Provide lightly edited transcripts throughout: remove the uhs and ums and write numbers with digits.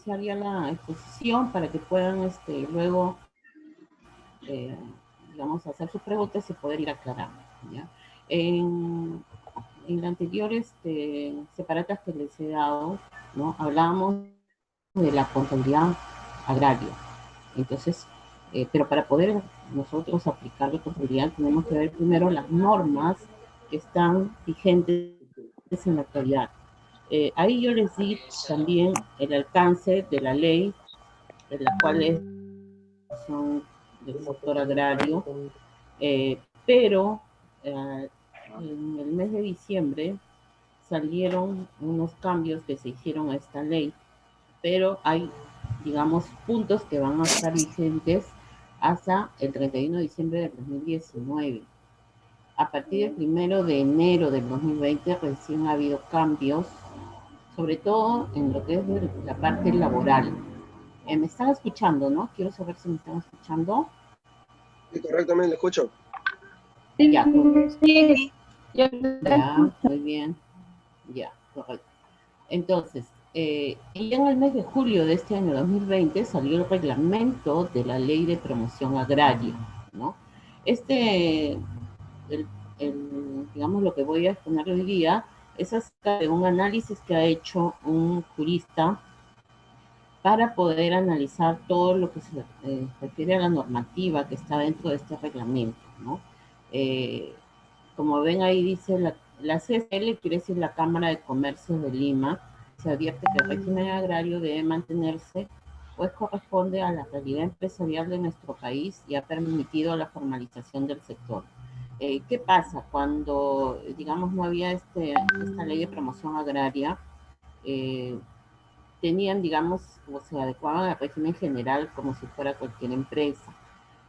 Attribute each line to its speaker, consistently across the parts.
Speaker 1: iniciar ya la exposición para que puedan luego, digamos, hacer sus preguntas y poder ir aclarando, ¿ya? En la anterior separatas que les he dado, ¿no? Hablábamos de la contabilidad agraria. Entonces, pero para poder nosotros aplicar la contabilidad tenemos que ver primero las normas que están vigentes en la actualidad. Ahí yo les di también el alcance de la ley, de la cual es son del sector agrario, pero en el mes de diciembre salieron unos cambios que se hicieron a esta ley, pero hay, digamos, puntos que van a estar vigentes hasta el 31 de diciembre del 2019. A partir del 1 de enero del 2020 recién ha habido cambios, sobre todo en lo que es la parte laboral. Me están escuchando, ¿no? Quiero saber si me están escuchando.
Speaker 2: Sí, correctamente, escucho.
Speaker 1: Ya,
Speaker 3: Sí,
Speaker 1: ya, muy bien. Ya, correcto. Entonces, y en el mes de julio de este año 2020 salió el reglamento de la Ley de Promoción Agraria, ¿no? El, digamos, lo que voy a exponer hoy día es acerca de un análisis que ha hecho un jurista para poder analizar todo lo que se refiere a la normativa que está dentro de este reglamento, ¿no? Como ven ahí dice la CSL, quiere decir la Cámara de Comercio de Lima, se advierte que el régimen agrario debe mantenerse, pues corresponde a la realidad empresarial de nuestro país y ha permitido la formalización del sector. ¿Qué pasa? Cuando, digamos, no había esta ley de promoción agraria, tenían, digamos, o se adecuaban al régimen general como si fuera cualquier empresa.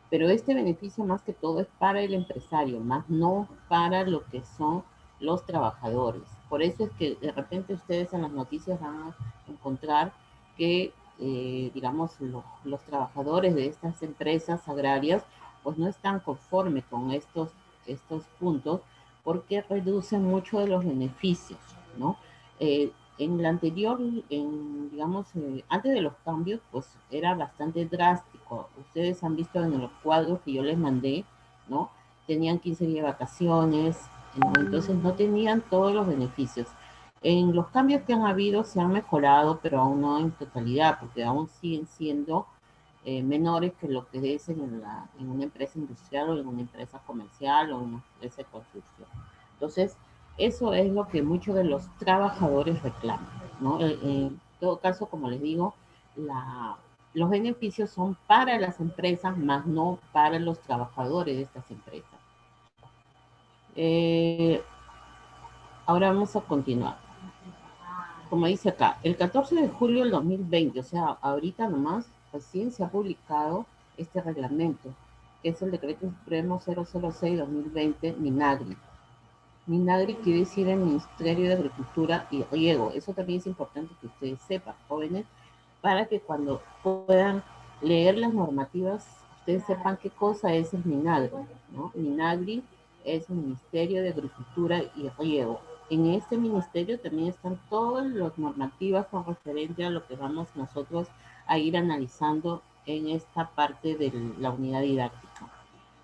Speaker 1: Pero este beneficio más que todo es para el empresario, más no para lo que son los trabajadores. Por eso es que de repente ustedes en las noticias van a encontrar que, digamos, los trabajadores de estas empresas agrarias pues no están conformes con estos puntos porque reducen mucho de los beneficios, ¿no? En la anterior, digamos, antes de los cambios, pues era bastante drástico. Ustedes han visto en los cuadros que yo les mandé, ¿no? Tenían 15 días de vacaciones, ¿no? Entonces no tenían todos los beneficios. En los cambios que han habido se han mejorado, pero aún no en totalidad, porque aún siguen siendo menores que lo que es en una empresa industrial o en una empresa comercial o en una empresa de construcción. Entonces, eso es lo que muchos de los trabajadores reclaman, ¿no? En todo caso, como les digo, los beneficios son para las empresas, más no para los trabajadores de estas empresas. Ahora vamos a continuar. Como dice acá, el 14 de julio del 2020, o sea, ahorita nomás, recién se ha publicado este reglamento, que es el Decreto Supremo 006-2020, MINAGRI. MINAGRI quiere decir el Ministerio de Agricultura y Riego. Eso también es importante que ustedes sepan, jóvenes, para que cuando puedan leer las normativas, ustedes sepan qué cosa es el MINAGRI, ¿no? MINAGRI es el Ministerio de Agricultura y Riego. En este ministerio también están todas las normativas con referente a lo que vamos nosotros a ir analizando en esta parte de la unidad didáctica.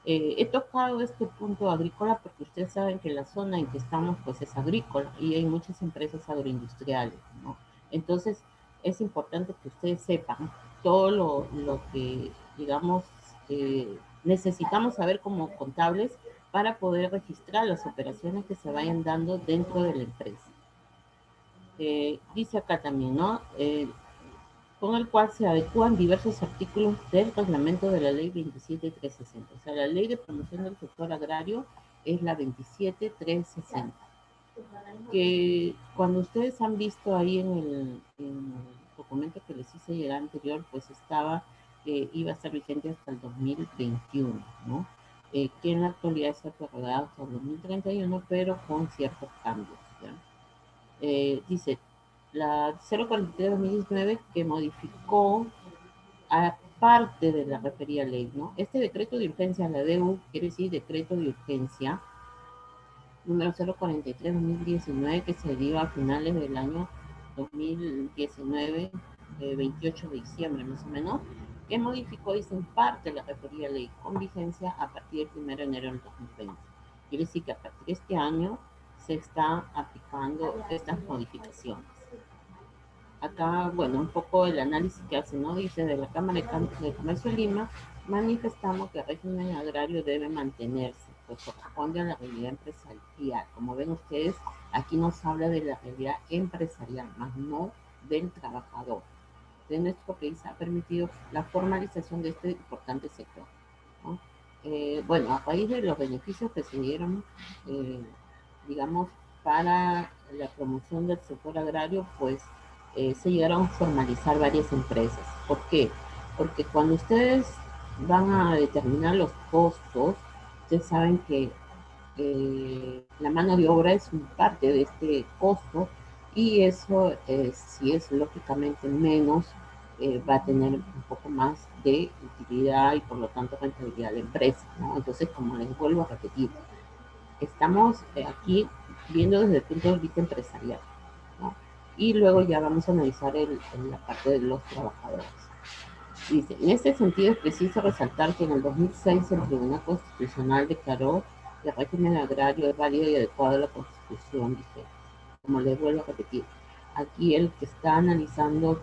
Speaker 1: He tocado este punto agrícola porque ustedes saben que la zona en que estamos pues es agrícola y hay muchas empresas agroindustriales, ¿no? Entonces es importante que ustedes sepan todo lo que, digamos, necesitamos saber como contables para poder registrar las operaciones que se vayan dando dentro de la empresa. Dice acá también, ¿no? Con el cual se adecúan diversos artículos del reglamento de la ley 27360. O sea, la ley de promoción del sector agrario es la 27360. Que cuando ustedes han visto ahí en el documento que les hice llegar anterior, pues estaba, iba a estar vigente hasta el 2021, ¿no? Que en la actualidad se ha prorrogado hasta el 2031, pero con ciertos cambios, ¿ya? Dice, la 043-2019 que modificó aparte de la referida ley, ¿no? Este decreto de urgencia, la DU, quiere decir decreto de urgencia, número 043-2019, que se dio a finales del año 2019, 28 de diciembre más o menos, que modificó y se imparte la referida ley con vigencia a partir del 1 de enero del 2020. Quiere decir que a partir de este año se están aplicando estas modificaciones. Acá, bueno, un poco el análisis que hace, ¿no? Dice, de la Cámara de Comercio de Lima, manifestamos que el régimen agrario debe mantenerse, pues corresponde a la realidad empresarial. Como ven ustedes, aquí nos habla de la realidad empresarial, más no del trabajador. De nuestro país ha permitido la formalización de este importante sector, ¿no? Bueno, a raíz de los beneficios que se dieron, eh, digamos, para la promoción del sector agrario, pues se llegaron a formalizar varias empresas. ¿Por qué? Porque cuando ustedes van a determinar los costos, ustedes saben que la mano de obra es una parte de este costo y eso, si es lógicamente menos, va a tener un poco más de utilidad y por lo tanto rentabilidad de la empresa, ¿no? Entonces, como les vuelvo a repetir, estamos aquí viendo desde el punto de vista empresarial, ¿no? Y luego ya vamos a analizar la parte de los trabajadores. Dice, en este sentido es preciso resaltar que en el 2006 el Tribunal Constitucional declaró que el régimen agrario es válido y adecuado a la Constitución vigente. Como les vuelvo a repetir, aquí el que está analizando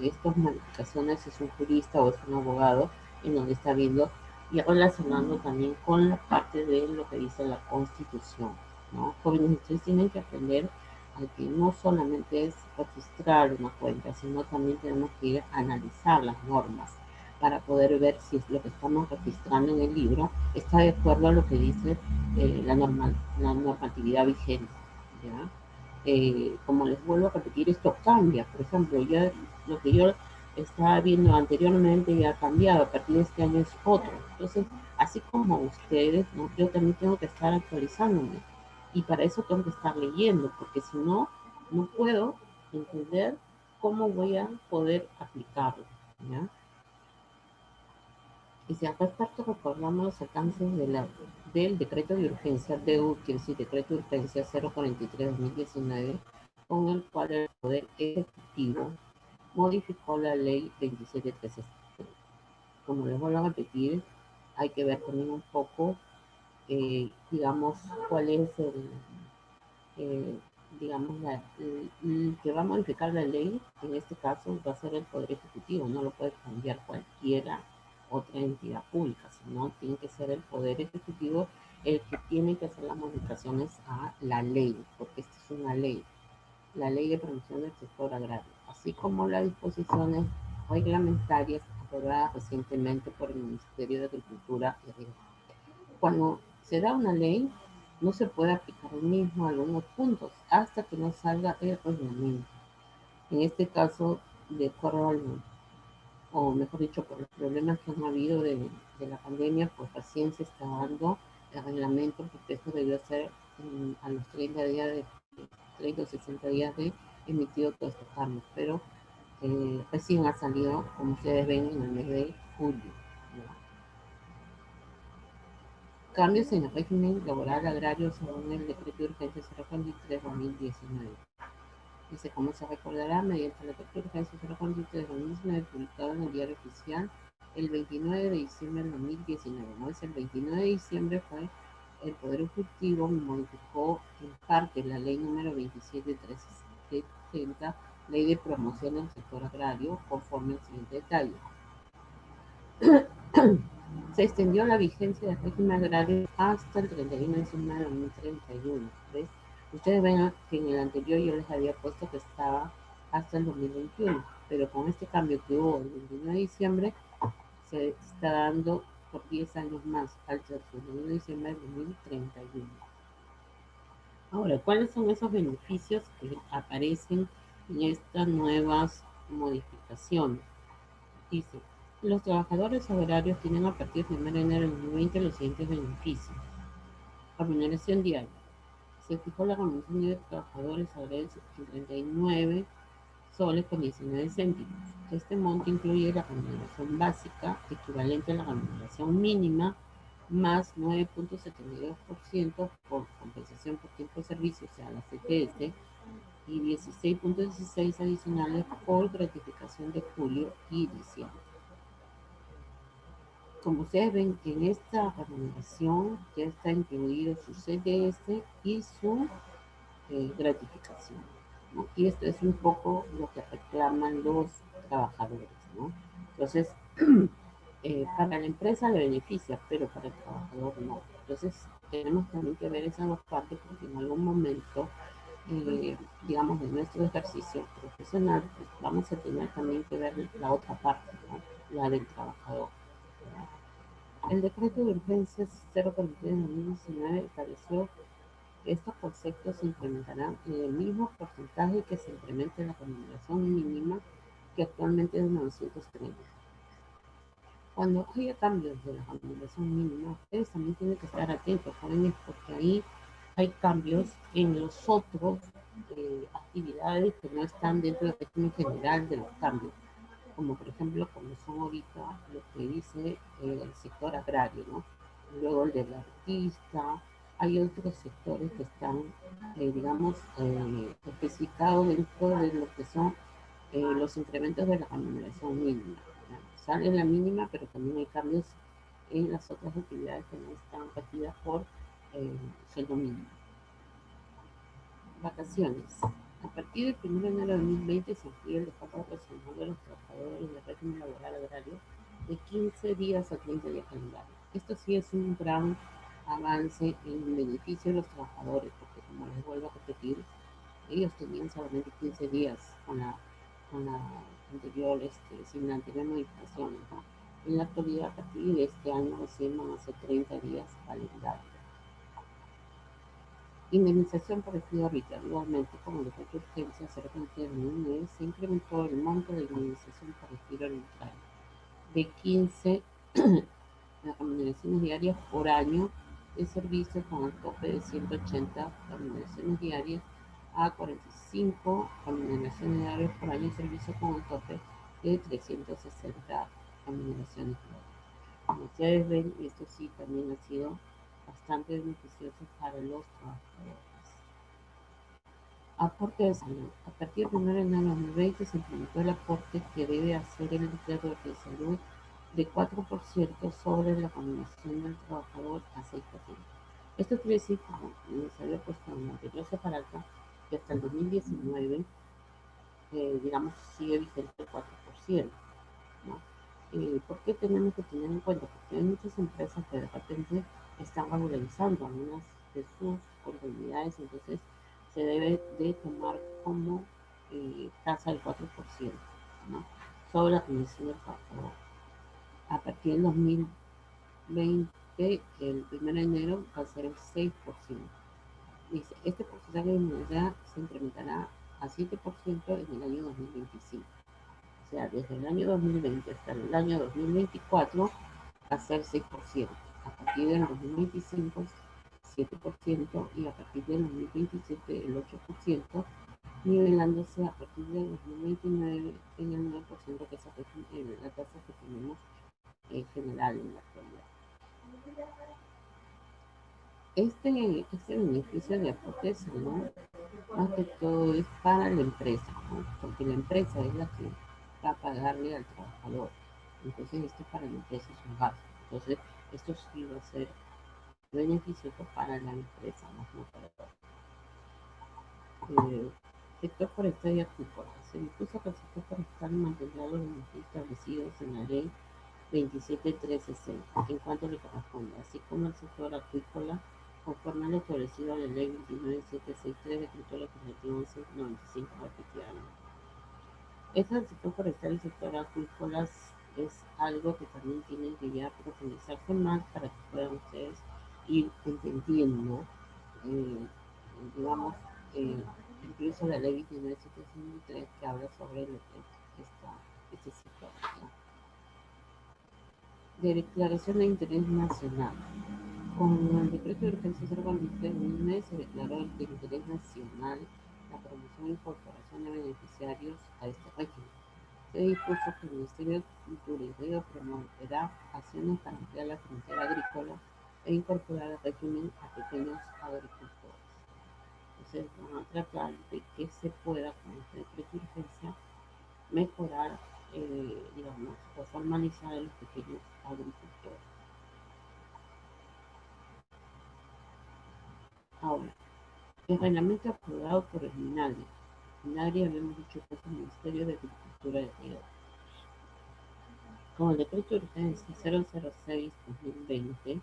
Speaker 1: estas modificaciones es un jurista o es un abogado en donde está viendo y relacionando también con la parte de lo que dice la Constitución, ¿no? Jóvenes, ustedes tienen que aprender a que no solamente es registrar una cuenta, sino también tenemos que ir a analizar las normas para poder ver si es lo que estamos registrando en el libro está de acuerdo a lo que dice la normatividad vigente, ¿ya? Como les vuelvo a repetir, esto cambia. Por ejemplo, ya lo que yo estaba viendo anteriormente ya ha cambiado, a partir de este año es otro. Entonces, así como ustedes, ¿no? Yo también tengo que estar actualizándome. Y para eso tengo que estar leyendo, porque si no, no puedo entender cómo voy a poder aplicarlo, ¿ya? Y si al respecto recordamos los alcances del decreto de urgencia DU, que es el decreto de urgencia 043-2019, con el cual el Poder Ejecutivo modificó la ley 27.360. Como les vuelvo a repetir, hay que ver también un poco, digamos, cuál es eh, digamos, el que va a modificar la ley, en este caso va a ser el Poder Ejecutivo, no lo puede cambiar cualquiera otra entidad pública, sino tiene que ser el Poder Ejecutivo el que tiene que hacer las modificaciones a la ley, porque esta es una ley, la ley de promoción del sector agrario, así como las disposiciones reglamentarias aprobadas recientemente por el Ministerio de Agricultura y Riego. Cuando se da una ley, no se puede aplicar el mismo a algunos puntos hasta que no salga el reglamento. En este caso, de acuerdo al, o mejor dicho, por los problemas que han habido de la pandemia, pues recién se está dando el reglamento, porque esto debió ser a los 30 días de 30 o 60 días de emitido todo este cambio, pero recién ha salido, como ustedes ven, en el mes de julio, ¿no? Cambios en el régimen laboral agrario según el decreto de urgencia 043-2019. Dice, como se recordará, mediante el decreto de urgencia 043-2019, publicado en el diario oficial el 29 de diciembre de 2019. ¿No? Es el 29 de diciembre fue el Poder Ejecutivo modificó en parte la ley número 27.360, ley de promoción del sector agrario, conforme al siguiente detalle. Se extendió la vigencia del régimen agrario hasta el 31 de diciembre de 2031. ¿Ves? Ustedes ven que en el anterior yo les había puesto que estaba hasta el 2021, pero con este cambio que hubo el 29 de diciembre, se está dando por 10 años más, al 31 de diciembre de 2031. Ahora, ¿cuáles son esos beneficios que aparecen en estas nuevas modificaciones? Dice, los trabajadores agrarios tienen a partir del 1 de enero de 2020 los siguientes beneficios. Remuneración diaria. Se fijó la remuneración diaria de trabajadores agrarios en 39 soles con 19 céntimos. Este monto incluye la remuneración básica, equivalente a la remuneración mínima, más 9.72% por compensación por tiempo de servicio, o sea, la CTS, y 16.16 adicionales por gratificación de julio y diciembre. Como ustedes ven, en esta remuneración ya está incluido su CDS y su gratificación, ¿no? Y esto es un poco lo que reclaman los trabajadores, ¿no? Entonces, para la empresa le beneficia, pero para el trabajador no. Entonces, tenemos también que ver esas dos partes porque en algún momento, digamos, de nuestro ejercicio profesional, pues vamos a tener también que ver la otra parte, ¿no? La del trabajador, ¿no? El decreto de urgencias 043 de 2019 estableció que estos conceptos se implementarán en el mismo porcentaje que se implementa en la remuneración mínima, que actualmente es de 930. Cuando haya cambios de la remuneración mínima, ustedes también tienen que estar atentos, jóvenes, porque ahí hay cambios en los otros actividades que no están dentro del régimen general de los cambios, como por ejemplo, como son ahorita lo que dice el sector agrario, ¿no? Luego el del artista, hay otros sectores que están, digamos, especificados dentro de lo que son los incrementos de la remuneración mínima. ¿Ya? Sale la mínima, pero también hay cambios en las otras actividades que no están regidas por sueldo mínimo. Vacaciones. A partir del 1 de enero de 2020 se amplía el descanso ocasional de los trabajadores del régimen laboral agrario de 15 días a 30 días calendarios. Esto sí es un gran avance en beneficio de los trabajadores, porque como les vuelvo a repetir, ellos tenían solamente 15 días con la anterior, sin la anterior modificación, ¿no? En la actualidad, a partir de este año, recién van a ser 30 días calendarios. Indemnización por despido arbitral. Igualmente, como el decreto de urgencia 049 se incrementó el monto de indemnización por despido arbitral de 15 remuneraciones diarias por año de servicio con el tope de 180 remuneraciones diarias a 45 remuneraciones diarias por año de servicio con el tope de 360 remuneraciones diarias. Como ustedes ven, esto sí también ha sido bastante beneficioso para los trabajadores. Aporte de salud. A partir del 1 de enero de 2020 se implementó el aporte que debe hacer el empleador de salud de 4% sobre la remuneración del trabajador a 6%. Esto quiere decir, como les había puesto en la anterior separata, que hasta el 2019, digamos, sigue vigente el 4%, ¿no? ¿Por qué tenemos que tener en cuenta? Porque hay muchas empresas que de repente están regularizando algunas de sus contabilidades, entonces se debe de tomar como tasa del 4%, ¿no? Sobre la comisión del trabajador. A partir del 2020, el 1 de enero va a ser el 6%. Dice, este porcentaje de inmunidad se incrementará a 7% en el año 2025. O sea, desde el año 2020 hasta el año 2024 va a ser 6%. A partir del 2025, 7% y a partir del 2027 el 8%, nivelándose a partir del 2029 en el 9% que es la tasa que tenemos en general en la actualidad. Este beneficio de aporte de salud, más que todo es para la empresa, ¿no? Porque la empresa es la que va a pagarle al trabajador. Entonces, esto para la empresa es un gasto. Entonces, esto sí va a ser beneficioso para la empresa, más no para el sector forestal y acuícola. Se dispuso que el sector forestal mantendrá los beneficios establecidos en la ley 27360 en cuanto le corresponde, así como el sector acuícola conforme a lo establecido en la ley 29763 decreto legislativo 1195 respectivamente. Eso del sector forestal y sector acuícolas es algo que también tienen que ya profundizarse más para que puedan ustedes ir entendiendo, eh, digamos, eh, incluso la ley 29763 que habla sobre lo que es este sector, ¿no? De declaración de interés nacional. Con el decreto de urgencia 043 se declaró de interés nacional la promoción e incorporación de beneficiarios a este régimen. Se dispuso que el Ministerio de Cultura y Río promoverá acciones para ampliar la frontera agrícola e incorporar al régimen a pequeños agricultores. Entonces van a tratar de que se pueda, con este decreto de urgencia, mejorar, digamos, o formalizar a los pequeños agricultores. Ahora, el reglamento aprobado por el MINAGRI. MINAGRI habíamos dicho que es el Ministerio de Agricultura de Río. Con el decreto de urgencia 006-2020,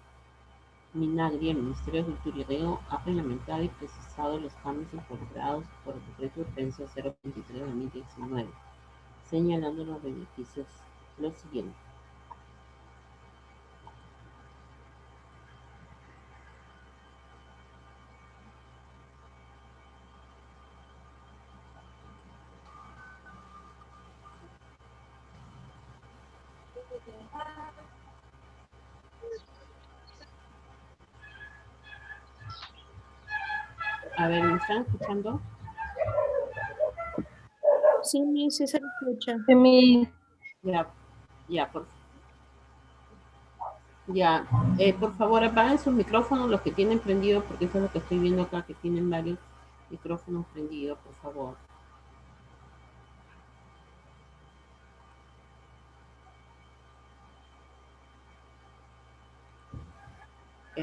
Speaker 1: MINAGRI, el Ministerio de Agricultura y Riego, ha reglamentado y precisado los cambios incorporados por el decreto de urgencia 023-2019, señalando los beneficios los siguientes. A ver, ¿me están escuchando?
Speaker 3: Sí, sí se escucha.
Speaker 1: Ya, ya, por favor, apaguen sus micrófonos, los que tienen prendido, porque eso es lo que estoy viendo acá, que tienen varios micrófonos prendidos, por favor.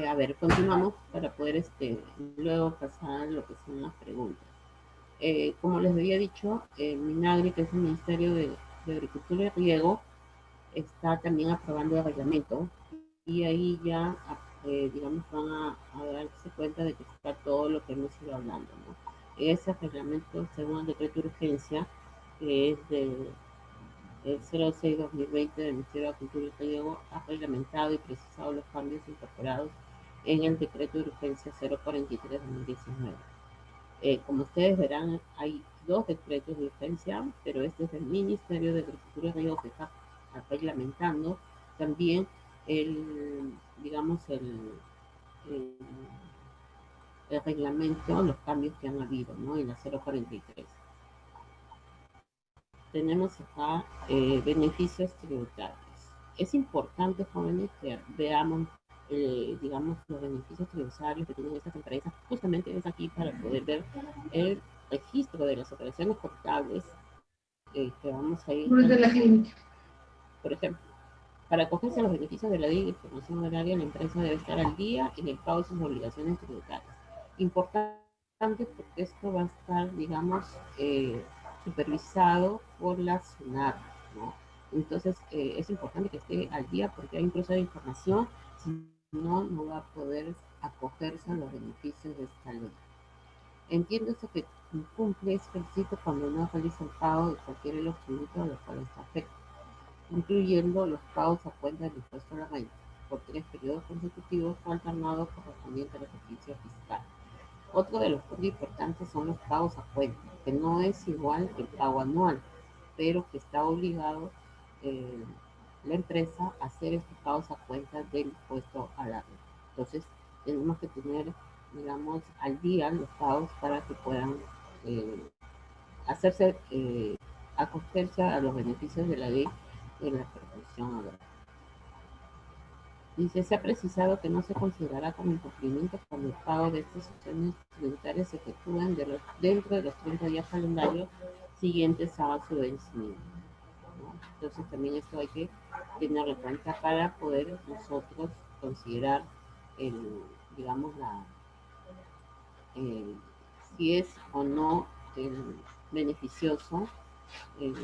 Speaker 1: A ver, continuamos para poder luego pasar a lo que son las preguntas. Como les había dicho, MINAGRI, que es el Ministerio de Agricultura y Riego, está también aprobando el reglamento y ahí ya, digamos, van a darse cuenta de que está todo lo que hemos ido hablando, ¿no? Ese reglamento, según el decreto de urgencia, que es del 06-2020 del Ministerio de Agricultura y Riego, ha reglamentado y precisado los cambios incorporados en el decreto de urgencia 043-2019. Como ustedes verán, hay dos decretos de urgencia, pero este es del Ministerio de Agricultura y Riego que está reglamentando también digamos, el, el reglamento, los cambios que han habido, ¿no? En la 043. Tenemos acá beneficios tributarios. Es importante, jóvenes, que veamos, digamos, los beneficios tributarios que tienen estas empresas. Justamente es aquí para poder ver el registro de las operaciones contables que vamos a ir. Por ejemplo, para acogerse a los beneficios de la ley de información horaria, la empresa debe estar al día en el pago de sus obligaciones tributarias. Importante porque esto va a estar, digamos, supervisado por la SUNAT, ¿no? Entonces, es importante que esté al día porque hay un cruce de información, si no, no va a poder acogerse a los beneficios de esta ley. Entiéndase que incumple este requisito cuando no realiza el pago de cualquiera de los tributos a los cuales está afecto, incluyendo los pagos a cuenta del impuesto a la renta, por 3 periodos consecutivos o alternados correspondientes al ejercicio fiscal. Otro de los puntos importantes son los pagos a cuenta, que no es igual que el pago anual, pero que está obligado eh, la empresa a hacer estos pagos a cuenta del impuesto a la renta. Entonces, tenemos que tener, digamos, al día los pagos para que puedan hacerse, acogerse a los beneficios de la ley de la percepción agraria. Dice, se ha precisado que no se considerará como incumplimiento cuando el pago de estas opciones tributarias se efectúan dentro de los 30 días calendarios siguientes a su vencimiento, ¿no? Entonces también esto hay que tenerlo en cuenta para poder nosotros considerar digamos, si es o no beneficioso el,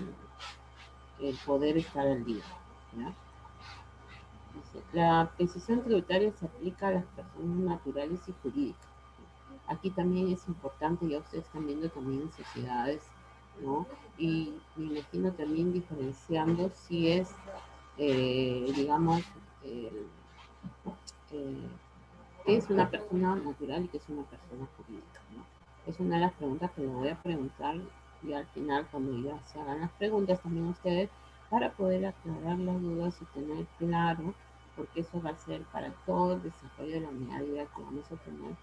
Speaker 1: el poder estar al día, ¿ya? La precisión tributaria se aplica a las personas naturales y jurídicas. Aquí también es importante, ya ustedes están viendo también en sociedades, ¿no? Y me imagino también diferenciando si es, digamos, qué es una persona natural y qué es una persona jurídica, ¿no? Es una de las preguntas que les voy a preguntar y al final, cuando ya se hagan las preguntas también ustedes, para poder aclarar las dudas y tener claro, porque eso va a ser para todo el desarrollo de la unidad de vida que vamos a tener,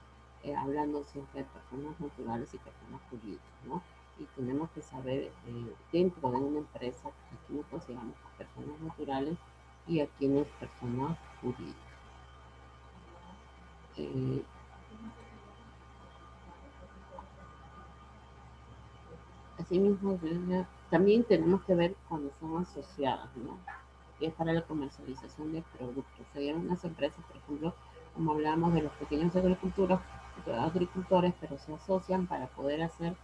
Speaker 1: hablando siempre de personas naturales y personas jurídicas, ¿no? Y tenemos que saber dentro de una empresa a quiénes consideramos personas naturales y a quiénes personas jurídicas. Asimismo, también tenemos que ver cuando son asociadas, ¿no? Que es para la comercialización de productos. Serían unas empresas, por ejemplo, como hablamos de los pequeños agricultores, pero se asocian para poder hacer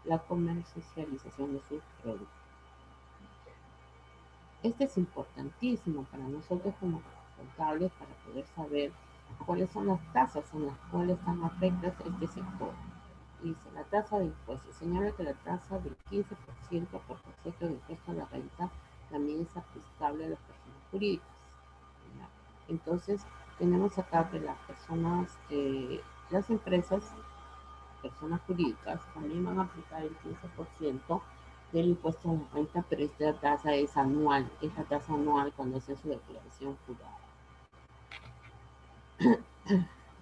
Speaker 1: la comercialización de sus productos. Este es importantísimo para nosotros como contables para poder saber cuáles son las tasas en las cuales están afectadas este sector. Dice, la tasa de impuestos. Señala que la tasa del 15% por concepto de impuesto a la renta también es aplicable a las personas jurídicas. ¿Ya? Entonces, tenemos acá que las personas, las empresas, personas jurídicas, también van a aplicar el 15% del impuesto a la renta, pero esta tasa es anual, es la tasa anual cuando hacen su declaración jurada.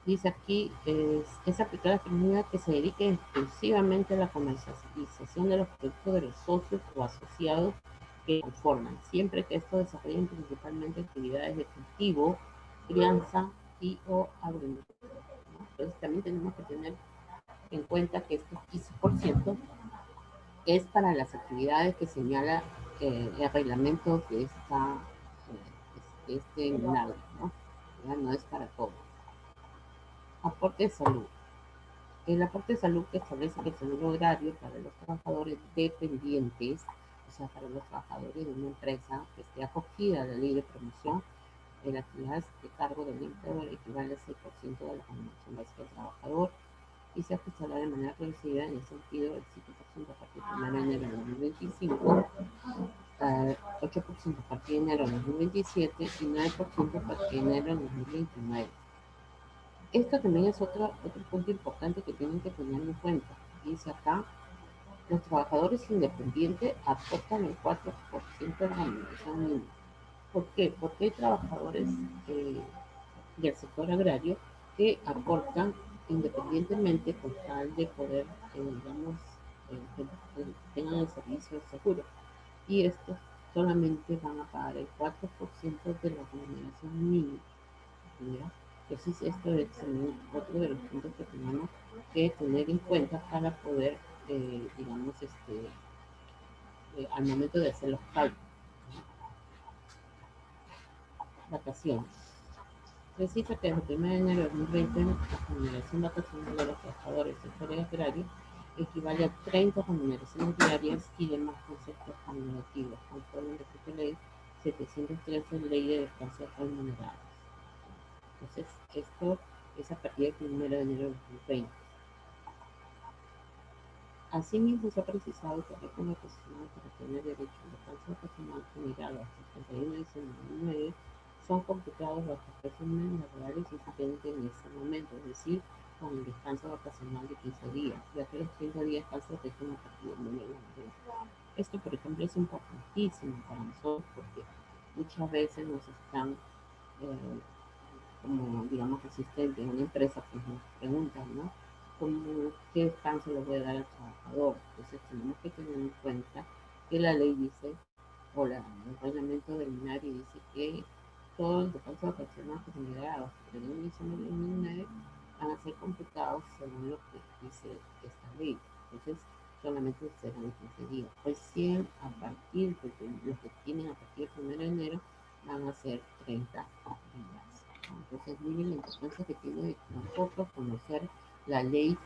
Speaker 1: Dice aquí, es aplicar la fórmula que se dedique exclusivamente a la comercialización de los productos de los socios o asociados que conforman, siempre que estos desarrollen principalmente actividades de cultivo, crianza y o agroindustria, ¿no? Entonces también tenemos que tener en cuenta que este 15% es para las actividades que señala el reglamento que está este NAGRI, ¿no? Ya no es para todo. Aporte de salud. El aporte de salud que establece que el seguro agrario para los trabajadores dependientes, o sea, para los trabajadores de una empresa que esté acogida a la ley de promoción de la actividad de cargo del empleador equivale al 6% de la remuneración básica del trabajador y se ajustará de manera progresiva en el sentido del 5% a partir del 1 de enero de 2025, 8% a partir de enero de 2027 y 9% a partir de enero de 2029. Esto también es otro punto importante que tienen que tener en cuenta. Dice acá, los trabajadores independientes aportan el 4% de la remuneración mínima. ¿Por qué? Porque hay trabajadores del sector agrario que aportan independientemente con tal de poder, digamos, que tengan el servicio seguro. Y estos solamente van a pagar el 4% de la remuneración mínima. ¿Ya? Entonces, esto es otro de los puntos que tenemos que tener en cuenta para poder, digamos, al momento de hacer los cálculos. Vacaciones. Precisa que desde el 1 de enero de 2020 la remuneración vacacional de los trabajadores del sector agrario equivale a 30 remuneraciones diarias y demás conceptos remunerativos, conforme al decreto ley 713, ley de descansos remunerados. Entonces, esto es a partir del 1 de enero de 2020. Asimismo, se ha precisado que el régimen profesional para tener derecho al descanso vacacional generado hasta el 31 de diciembre de 2009 son computados bajo regímenes laborales existentes en ese momento, es decir, con el descanso vacacional de 15 días, ya que los 30 días se rigen a partir del 1 de enero. Esto, por ejemplo, es importantísimo para nosotros porque muchas veces nos están, como digamos asistentes de una empresa, pues nos preguntan, ¿no? ¿Cómo, qué descanso le voy a dar al trabajador? Entonces tenemos que tener en cuenta que la ley dice, o el reglamento del INARI dice que todos los descansos vacacionales generados por el inicio de 2009 van a ser computados según lo que dice esta ley. Entonces solamente serán 15 días. Recién a partir de los que tienen a partir del 1 de enero van a ser 30 días. Entonces, miren la importancia que tiene nosotros conocer la ley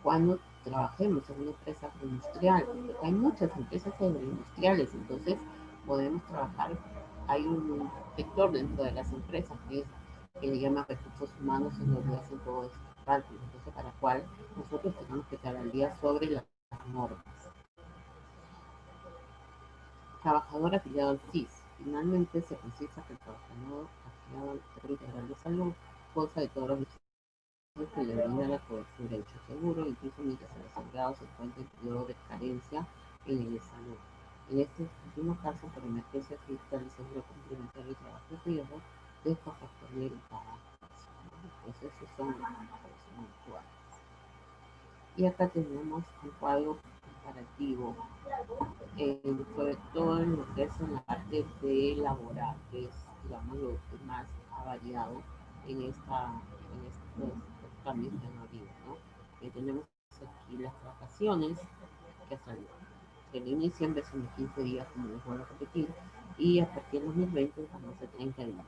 Speaker 1: cuando trabajemos en una empresa agroindustrial, porque hay muchas empresas agroindustriales, entonces podemos trabajar, hay un sector dentro de las empresas que le llama recursos humanos en donde hacen todo este cálculo, entonces para cual nosotros tenemos que estar al día sobre las normas. Trabajador afiliado al CIS. Finalmente se precisa que el trabajador afiliado al Seguro Integral de Salud goza de todos los beneficios que le brinda la cobertura de dicho seguro, incluso mientras el asegurado se encuentra en periodo de carencia en el de salud. En este último caso, por emergencia fiscal, el seguro complementario de trabajo y riesgo deja factoría y paga. Entonces, esos son los actuales. Y acá tenemos un cuadro comparativo, sobre todo en lo que es en la parte de laboral, que es, digamos, lo que más ha variado en estos cambios que han habido, ¿no? Tenemos aquí las vacaciones, que hasta el inicio en vez de 15 días, como les voy a repetir, y a partir del 2020 vamos a 30 días.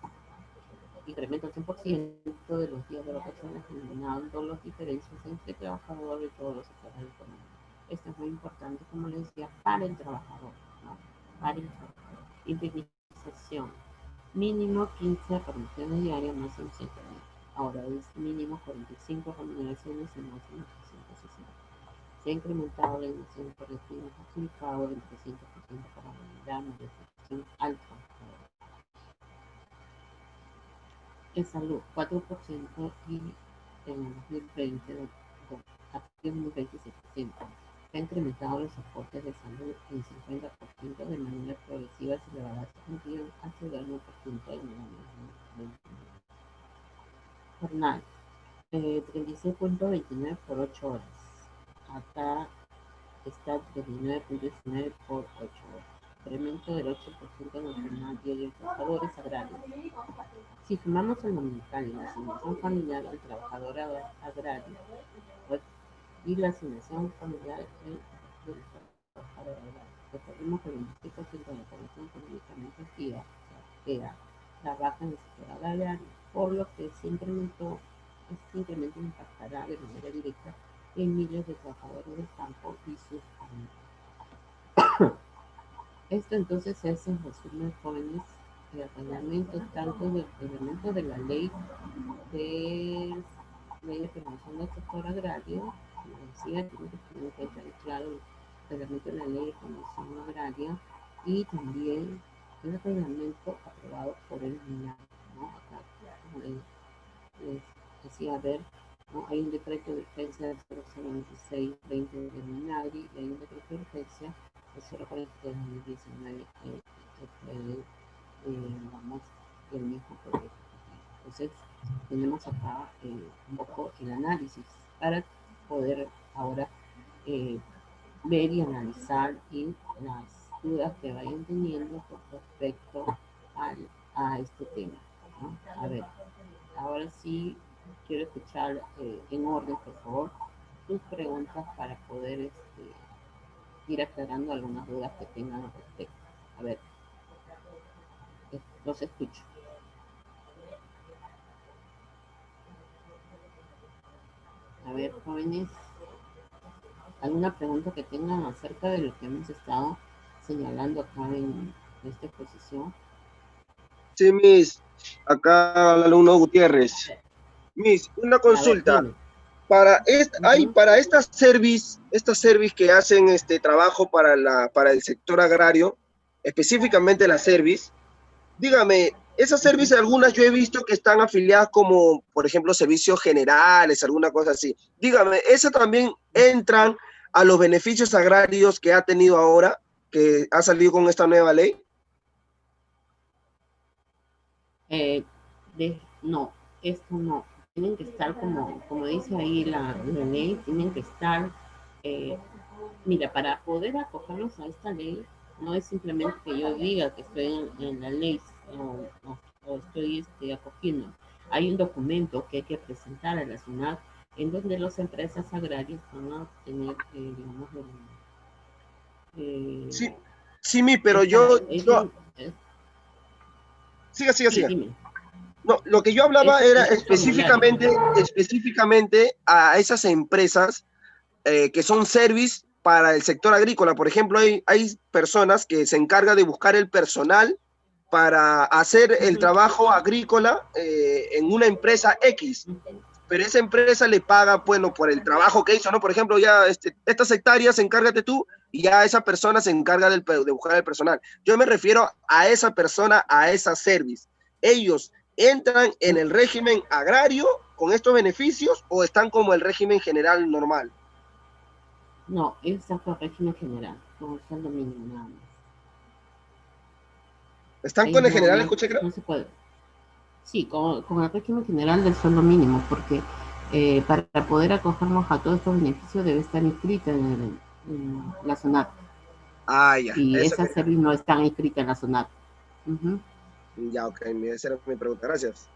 Speaker 1: Incrementa el 100% de los días de vacaciones, eliminando las diferencias entre trabajadores y todos los sectores económicos. Esto es muy importante, como les decía, para el trabajador, ¿no? Para el trabajador. Indemnización. Mínimo 15 remuneraciones diarias máximo 100 días. Ahora es mínimo 45 remuneraciones y máximo 360. Se ha incrementado la indemnización por despido justificado del 300% para la indemnización al trabajador. En salud, 4% y en el 2020, a partir del 2020, 6%. Se han incrementado los aportes de salud en 50% de manera progresiva, se elevará esta cantidad hasta el 1% del año. Jornal, 36.29 por 8 horas. Acá está 39.19 por 8 horas. Incremento del 8% en el jornal diario de trabajadores agrarios. Si sumamos el dominical y la asignación familiar del trabajador agrario y la asignación familiar del trabajador agrario, recordemos que el 26% de la población económicamente activa trabaja en el sector agrario, por lo que este incremento impactará de manera directa en miles de trabajadores del campo y sus familias. Esto entonces se hace en resumen, jóvenes, el reglamento tanto del reglamento de la ley de promoción del sector agrario, como decía, tiene que estar claro el reglamento de la ley de promoción agraria y también el reglamento aprobado por el MINAG, ¿no? Acá, como les decía, a ver, ¿no? Hay un decreto de urgencia del 0026-20 del MINAGRI y hay un decreto de urgencia del 043-2019 vamos, el mismo proyecto. Entonces, tenemos acá un poco el análisis para poder ahora ver y analizar y las dudas que vayan teniendo con respecto a este tema, ¿no? A ver, ahora sí quiero escuchar en orden, por favor, tus preguntas para poder ir aclarando algunas dudas que tengan al respecto. A ver, los escucho. A ver, jóvenes, ¿alguna pregunta que tengan acerca de lo que hemos estado señalando acá en esta exposición?
Speaker 2: Sí, Miss, acá el alumno Gutiérrez. Miss, una consulta. Para estas service que hacen este trabajo para el sector agrario, específicamente la service, dígame, esas service algunas yo he visto que están afiliadas como, por ejemplo, servicios generales, alguna cosa así. Dígame, ¿esas también entran a los beneficios agrarios que ha tenido ahora, que ha salido con esta nueva ley?
Speaker 1: No, esto no. Tienen que estar como dice ahí la ley, tienen que estar, mira, para poder acogernos a esta ley, no es simplemente que yo diga que estoy en la ley o estoy acogiendo. Hay un documento que hay que presentar a la SUNAT en donde las empresas agrarias van a obtener, digamos,
Speaker 2: Sí, sí, pero siga.
Speaker 1: sí, dime.
Speaker 2: No, lo que yo hablaba era
Speaker 1: Es un formulario.
Speaker 2: específicamente a esas empresas que son service para el sector agrícola. Por ejemplo, hay personas que se encargan de buscar el personal para hacer el trabajo agrícola en una empresa X, pero esa empresa le paga, bueno, por el trabajo que hizo, ¿no? Por ejemplo, ya estas hectáreas, encárgate tú, y ya esa persona se encarga de buscar el personal. Yo me refiero a esa persona, a esa service. Ellos entran en el régimen agrario con estos beneficios o están como el régimen general normal.
Speaker 1: No, está por régimen general, con el sueldo mínimo nada más.
Speaker 2: ¿Están
Speaker 1: Ahí
Speaker 2: con el general, escuché, creo?
Speaker 1: no se puede. Sí, con el régimen general del sueldo mínimo, porque para poder acogernos a todos estos beneficios debe estar inscrita en la SUNAT.
Speaker 2: Ah, ya.
Speaker 1: Y esas servicios no están inscritas en la SUNAT.
Speaker 2: Ya, ok, esa era mi pregunta. Gracias.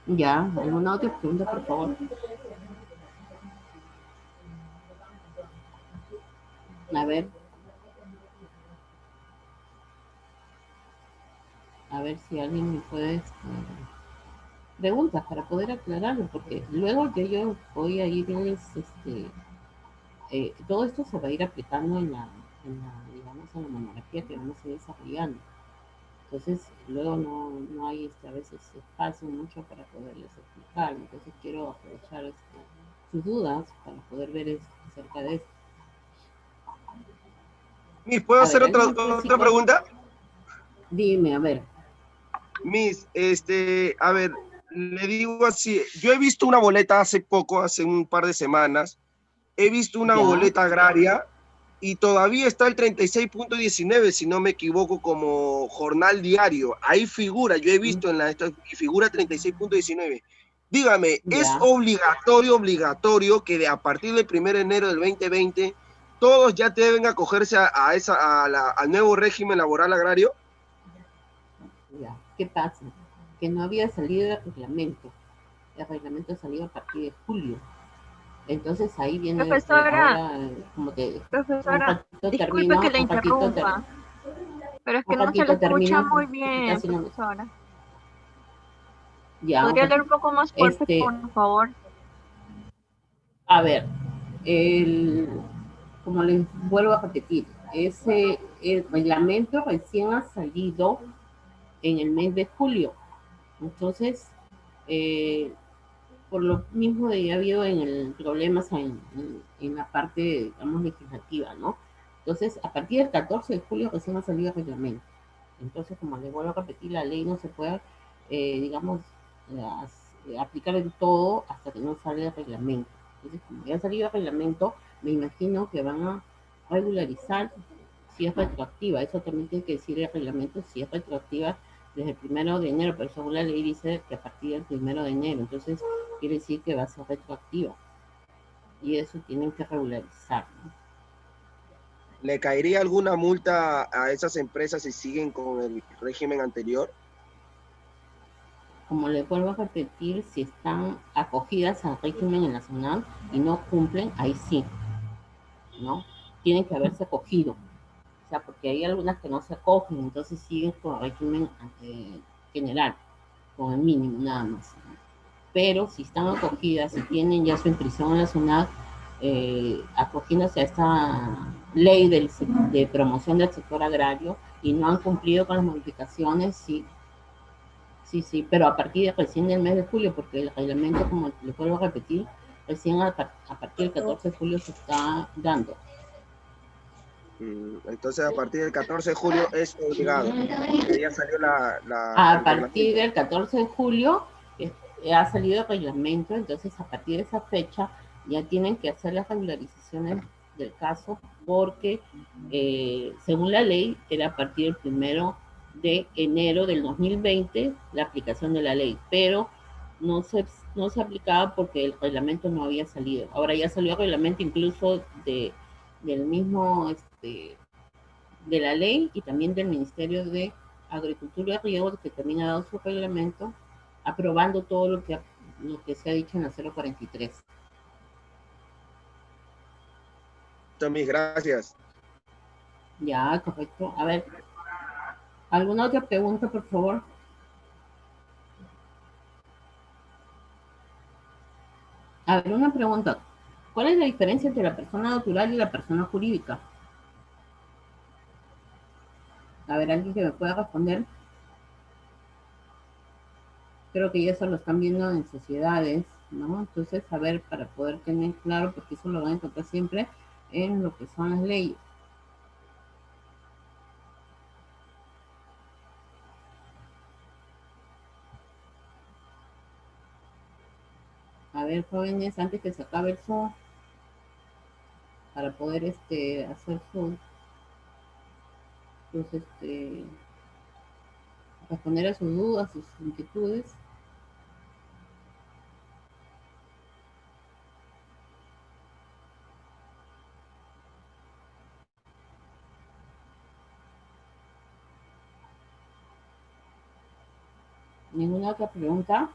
Speaker 1: Ya, ¿alguna otra pregunta, por favor? A ver si alguien me puede preguntas para poder aclararlo, porque luego que yo voy a irles, todo esto se va a ir aplicando digamos, en la monografía que vamos a ir desarrollando. Entonces, luego no hay a veces espacio mucho para poderles explicar. Entonces, quiero aprovechar sus dudas para poder ver acerca de esto.
Speaker 2: Miss, ¿puedo
Speaker 1: A
Speaker 2: hacer
Speaker 1: ver,
Speaker 2: otra pregunta?
Speaker 1: Dime, a ver.
Speaker 2: Miss, a ver, le digo así, yo he visto una boleta hace poco, hace un par de semanas, he visto una
Speaker 1: Ya.
Speaker 2: boleta agraria y todavía está el 36.19, si no me equivoco, como jornal diario. Ahí figura, yo he visto figura 36.19. Dígame, ¿es
Speaker 1: Ya.
Speaker 2: obligatorio que a partir del 1 de enero del 2020 todos ya deben acogerse al nuevo régimen laboral agrario?
Speaker 1: Ya. ¿Qué pasa? Que no había salido el reglamento. El reglamento salió a partir de julio. Entonces ahí viene
Speaker 3: Profesora,
Speaker 1: ahora, como que un
Speaker 3: profesora,
Speaker 1: ratito
Speaker 3: disculpe que
Speaker 1: termino,
Speaker 3: le interrumpa, pero es
Speaker 1: un
Speaker 3: que no se le
Speaker 1: ratito
Speaker 3: escucha
Speaker 1: termino,
Speaker 3: muy
Speaker 1: y
Speaker 3: bien,
Speaker 1: casi no,
Speaker 3: profesora.
Speaker 1: ya un
Speaker 3: ¿Podría hablar un
Speaker 1: ratito.
Speaker 3: poco más fuerte, por favor?
Speaker 1: A ver, el, como les vuelvo a repetir, el reglamento recién ha salido en el mes de julio. Entonces, eh, por lo mismo de ha habido problemas en la parte, digamos, legislativa, ¿no? Entonces, a partir del 14 de julio recién ha salido el reglamento. Entonces, como les vuelvo a repetir, la ley no se puede, digamos, aplicar en todo hasta que no salga el reglamento. Entonces, como ya ha salido el reglamento, me imagino que van a regularizar si es retroactiva. Eso también tiene que decir el reglamento, si es retroactiva desde el 1 de enero, pero según la ley dice que a partir del 1 de enero. Entonces, quiere decir que va a ser retroactiva. Y eso tienen que regularizar, ¿no?
Speaker 2: ¿Le caería alguna multa a esas empresas si siguen con el régimen anterior?
Speaker 1: Como les vuelvo a repetir, si están acogidas al régimen nacional y no cumplen, ahí sí, ¿no? Tienen que haberse acogido. O sea, porque hay algunas que no se acogen, entonces siguen con el régimen general, con el mínimo nada más, ¿no? Pero si están acogidas y tienen ya su inscripción nacional, acogiéndose a esta ley de promoción del sector agrario y no han cumplido con las modificaciones, sí, sí, sí, pero a partir de recién del mes de julio, porque el reglamento, como le vuelvo a repetir, recién a partir del 14 de julio se está dando.
Speaker 2: Entonces, a partir del 14 de julio es obligado, porque ya salió
Speaker 1: A
Speaker 2: el
Speaker 1: partir
Speaker 2: reglamento.
Speaker 1: del 14 de julio ha salido el reglamento, entonces a partir de esa fecha ya tienen que hacer las regularizaciones del caso porque según la ley era a partir del 1 de enero del 2020 la aplicación de la ley, pero no se aplicaba porque el reglamento no había salido. Ahora ya salió el reglamento incluso del mismo de la ley y también del Ministerio de Agricultura y Riego, que también ha dado su reglamento, aprobando todo lo que se ha dicho en la 043.
Speaker 2: Mis gracias.
Speaker 1: Ya, correcto. A ver, ¿alguna otra pregunta, por favor? A ver, una pregunta. ¿Cuál es la diferencia entre la persona natural y la persona jurídica? A ver, alguien que me pueda responder. Creo que ya eso lo están viendo en sociedades, ¿no? Entonces, a ver, para poder tener claro, porque eso lo van a encontrar siempre en lo que son las leyes. A ver, jóvenes, antes que se acabe el Zoom, para poder hacer sus responder a sus dudas, sus inquietudes. ¿Ninguna otra pregunta?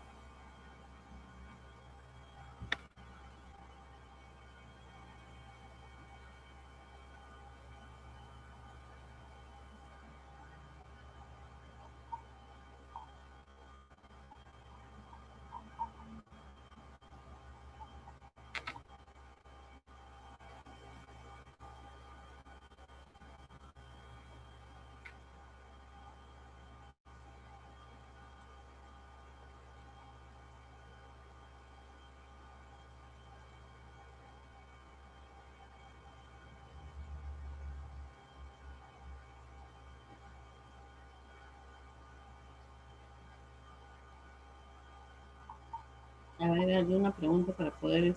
Speaker 1: ver, alguna pregunta para poder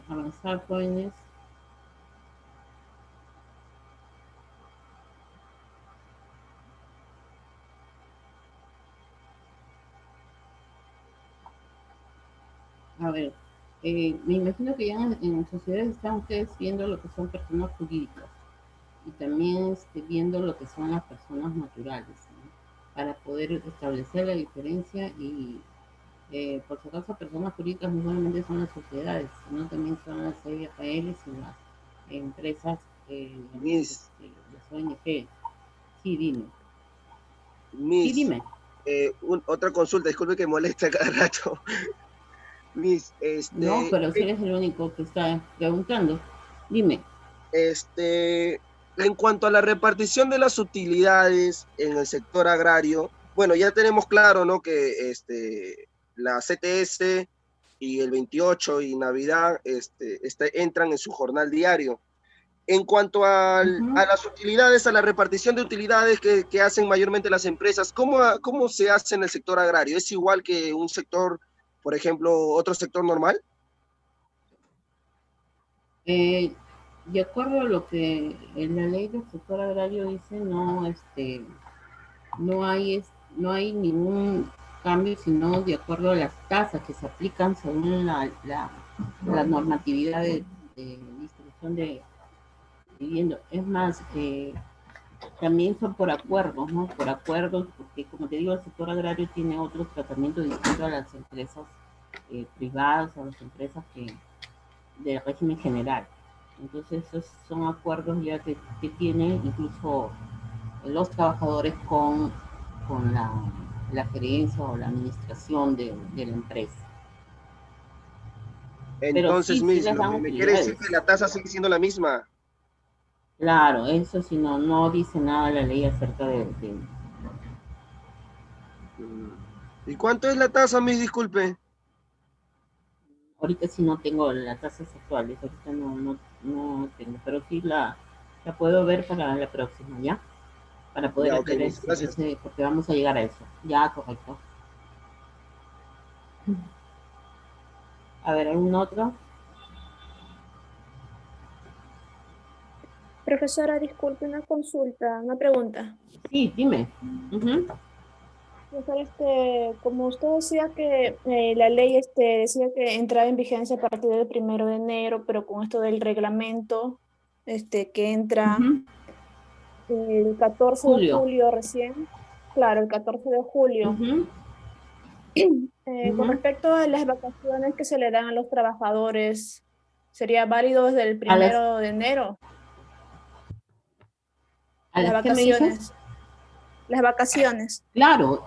Speaker 1: avanzar, jóvenes. A ver, me imagino que ya en sociedades están ustedes viendo lo que son personas jurídicas y también viendo lo que son las personas naturales, ¿no? Para poder establecer la diferencia y, por si acaso, personas jurídicas no solamente son las sociedades, sino también son las SARLs y las empresas,
Speaker 2: Miss,
Speaker 1: las ONG. Sí, dime. Sí,
Speaker 2: Miss,
Speaker 1: dime.
Speaker 2: otra consulta, disculpe que moleste cada rato. Miss,
Speaker 1: No, pero si eres el único que está preguntando. Dime.
Speaker 2: este, en cuanto a la repartición de las utilidades en el sector agrario, bueno, ya tenemos claro, ¿no? Que la CTS y el 28 y Navidad entran en su jornal diario. En cuanto a
Speaker 1: Ujú.
Speaker 2: las utilidades, a la repartición de utilidades que hacen mayormente las empresas, ¿cómo se hace en el sector agrario? ¿Es igual que un sector, por ejemplo, otro sector normal?
Speaker 1: Eh, de acuerdo a lo que en la ley del sector agrario dice, no, no hay ningún cambio, sino de acuerdo a las tasas que se aplican según la normatividad de distribución de vivienda. Es más, también son por acuerdos, ¿no? Por acuerdos, porque como te digo, el sector agrario tiene otro tratamiento distinto a las empresas privadas, a las empresas de régimen general. Entonces, esos son acuerdos ya que tienen incluso los trabajadores con la gerencia o la administración de la empresa. Pero
Speaker 2: Entonces,
Speaker 1: sí, sí
Speaker 2: Miss,
Speaker 1: les dan
Speaker 2: me quiere decir
Speaker 1: utilidades.
Speaker 2: que la tasa sigue siendo la misma.
Speaker 1: Claro, eso sí, no dice nada la ley acerca
Speaker 2: Mm. ¿Y cuánto es la tasa, Miss? Disculpe.
Speaker 1: ahorita sí no tengo las tasas actuales, ahorita no tengo, pero sí la puedo ver para la próxima, ¿ya? Para poder
Speaker 2: Ya, ok,
Speaker 1: hacer
Speaker 2: Miss, gracias.
Speaker 1: porque vamos a llegar a eso. Ya, correcto. A ver, ¿algún otro?
Speaker 4: Profesora, disculpe una consulta, una pregunta.
Speaker 1: Sí, dime. Ujú.
Speaker 4: Profesora, como usted decía que la ley decía que entraba en vigencia a partir del 1 de enero, pero con esto del reglamento que entra
Speaker 1: Ujú.
Speaker 4: el 14 de
Speaker 1: Julio.
Speaker 4: julio recién, claro, el 14 de julio,
Speaker 1: Ujú.
Speaker 4: con
Speaker 1: Ujú.
Speaker 4: respecto a las vacaciones que se le dan a los trabajadores, ¿sería válido desde el
Speaker 1: ¿A las,
Speaker 4: 1 de enero?
Speaker 1: a
Speaker 4: Las
Speaker 1: las qué me dices?
Speaker 4: vacaciones, las vacaciones.
Speaker 1: Claro,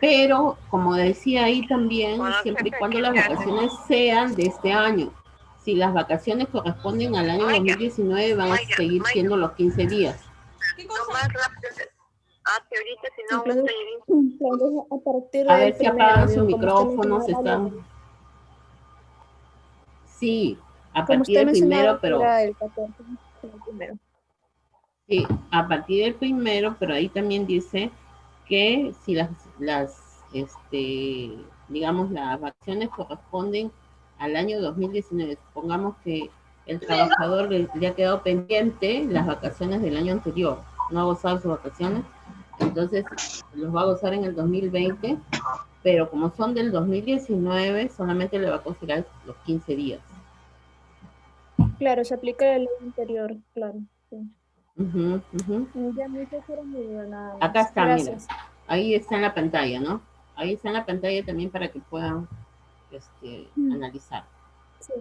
Speaker 1: pero como decía ahí también, siempre y cuando las vacaciones sean de este año. Si las vacaciones corresponden al año 2019, van a seguir siendo los 15 días.
Speaker 5: ¿Qué cosa? Que ahorita si no
Speaker 4: Claro,
Speaker 5: gusta
Speaker 4: claro, a partir
Speaker 1: A ver
Speaker 4: del
Speaker 1: si
Speaker 4: primero,
Speaker 1: apagan su
Speaker 4: digo,
Speaker 1: micrófono, se están... Sí, a
Speaker 4: como
Speaker 1: partir
Speaker 4: usted
Speaker 1: del
Speaker 4: mencionaba
Speaker 1: primero,
Speaker 4: que
Speaker 1: pero
Speaker 4: era el 14, el primero.
Speaker 1: sí, a partir del primero, pero ahí también dice que si digamos, las vacaciones corresponden al año 2019, supongamos que el trabajador le ha quedado pendiente las vacaciones del año anterior, no ha gozado sus vacaciones, entonces los va a gozar en el 2020, pero como son del 2019, solamente le va a considerar los 15 días.
Speaker 4: Claro, se aplica la ley anterior, claro. Sí.
Speaker 1: Ujú, ujú.
Speaker 4: Ya me hizo fuera mi duda, nada
Speaker 1: Acá
Speaker 4: más.
Speaker 1: está, mira.
Speaker 4: Gracias.
Speaker 1: Ahí está en la pantalla, ¿no? Ahí está en la pantalla también para que puedan
Speaker 4: Mm,
Speaker 1: analizar.
Speaker 4: sí.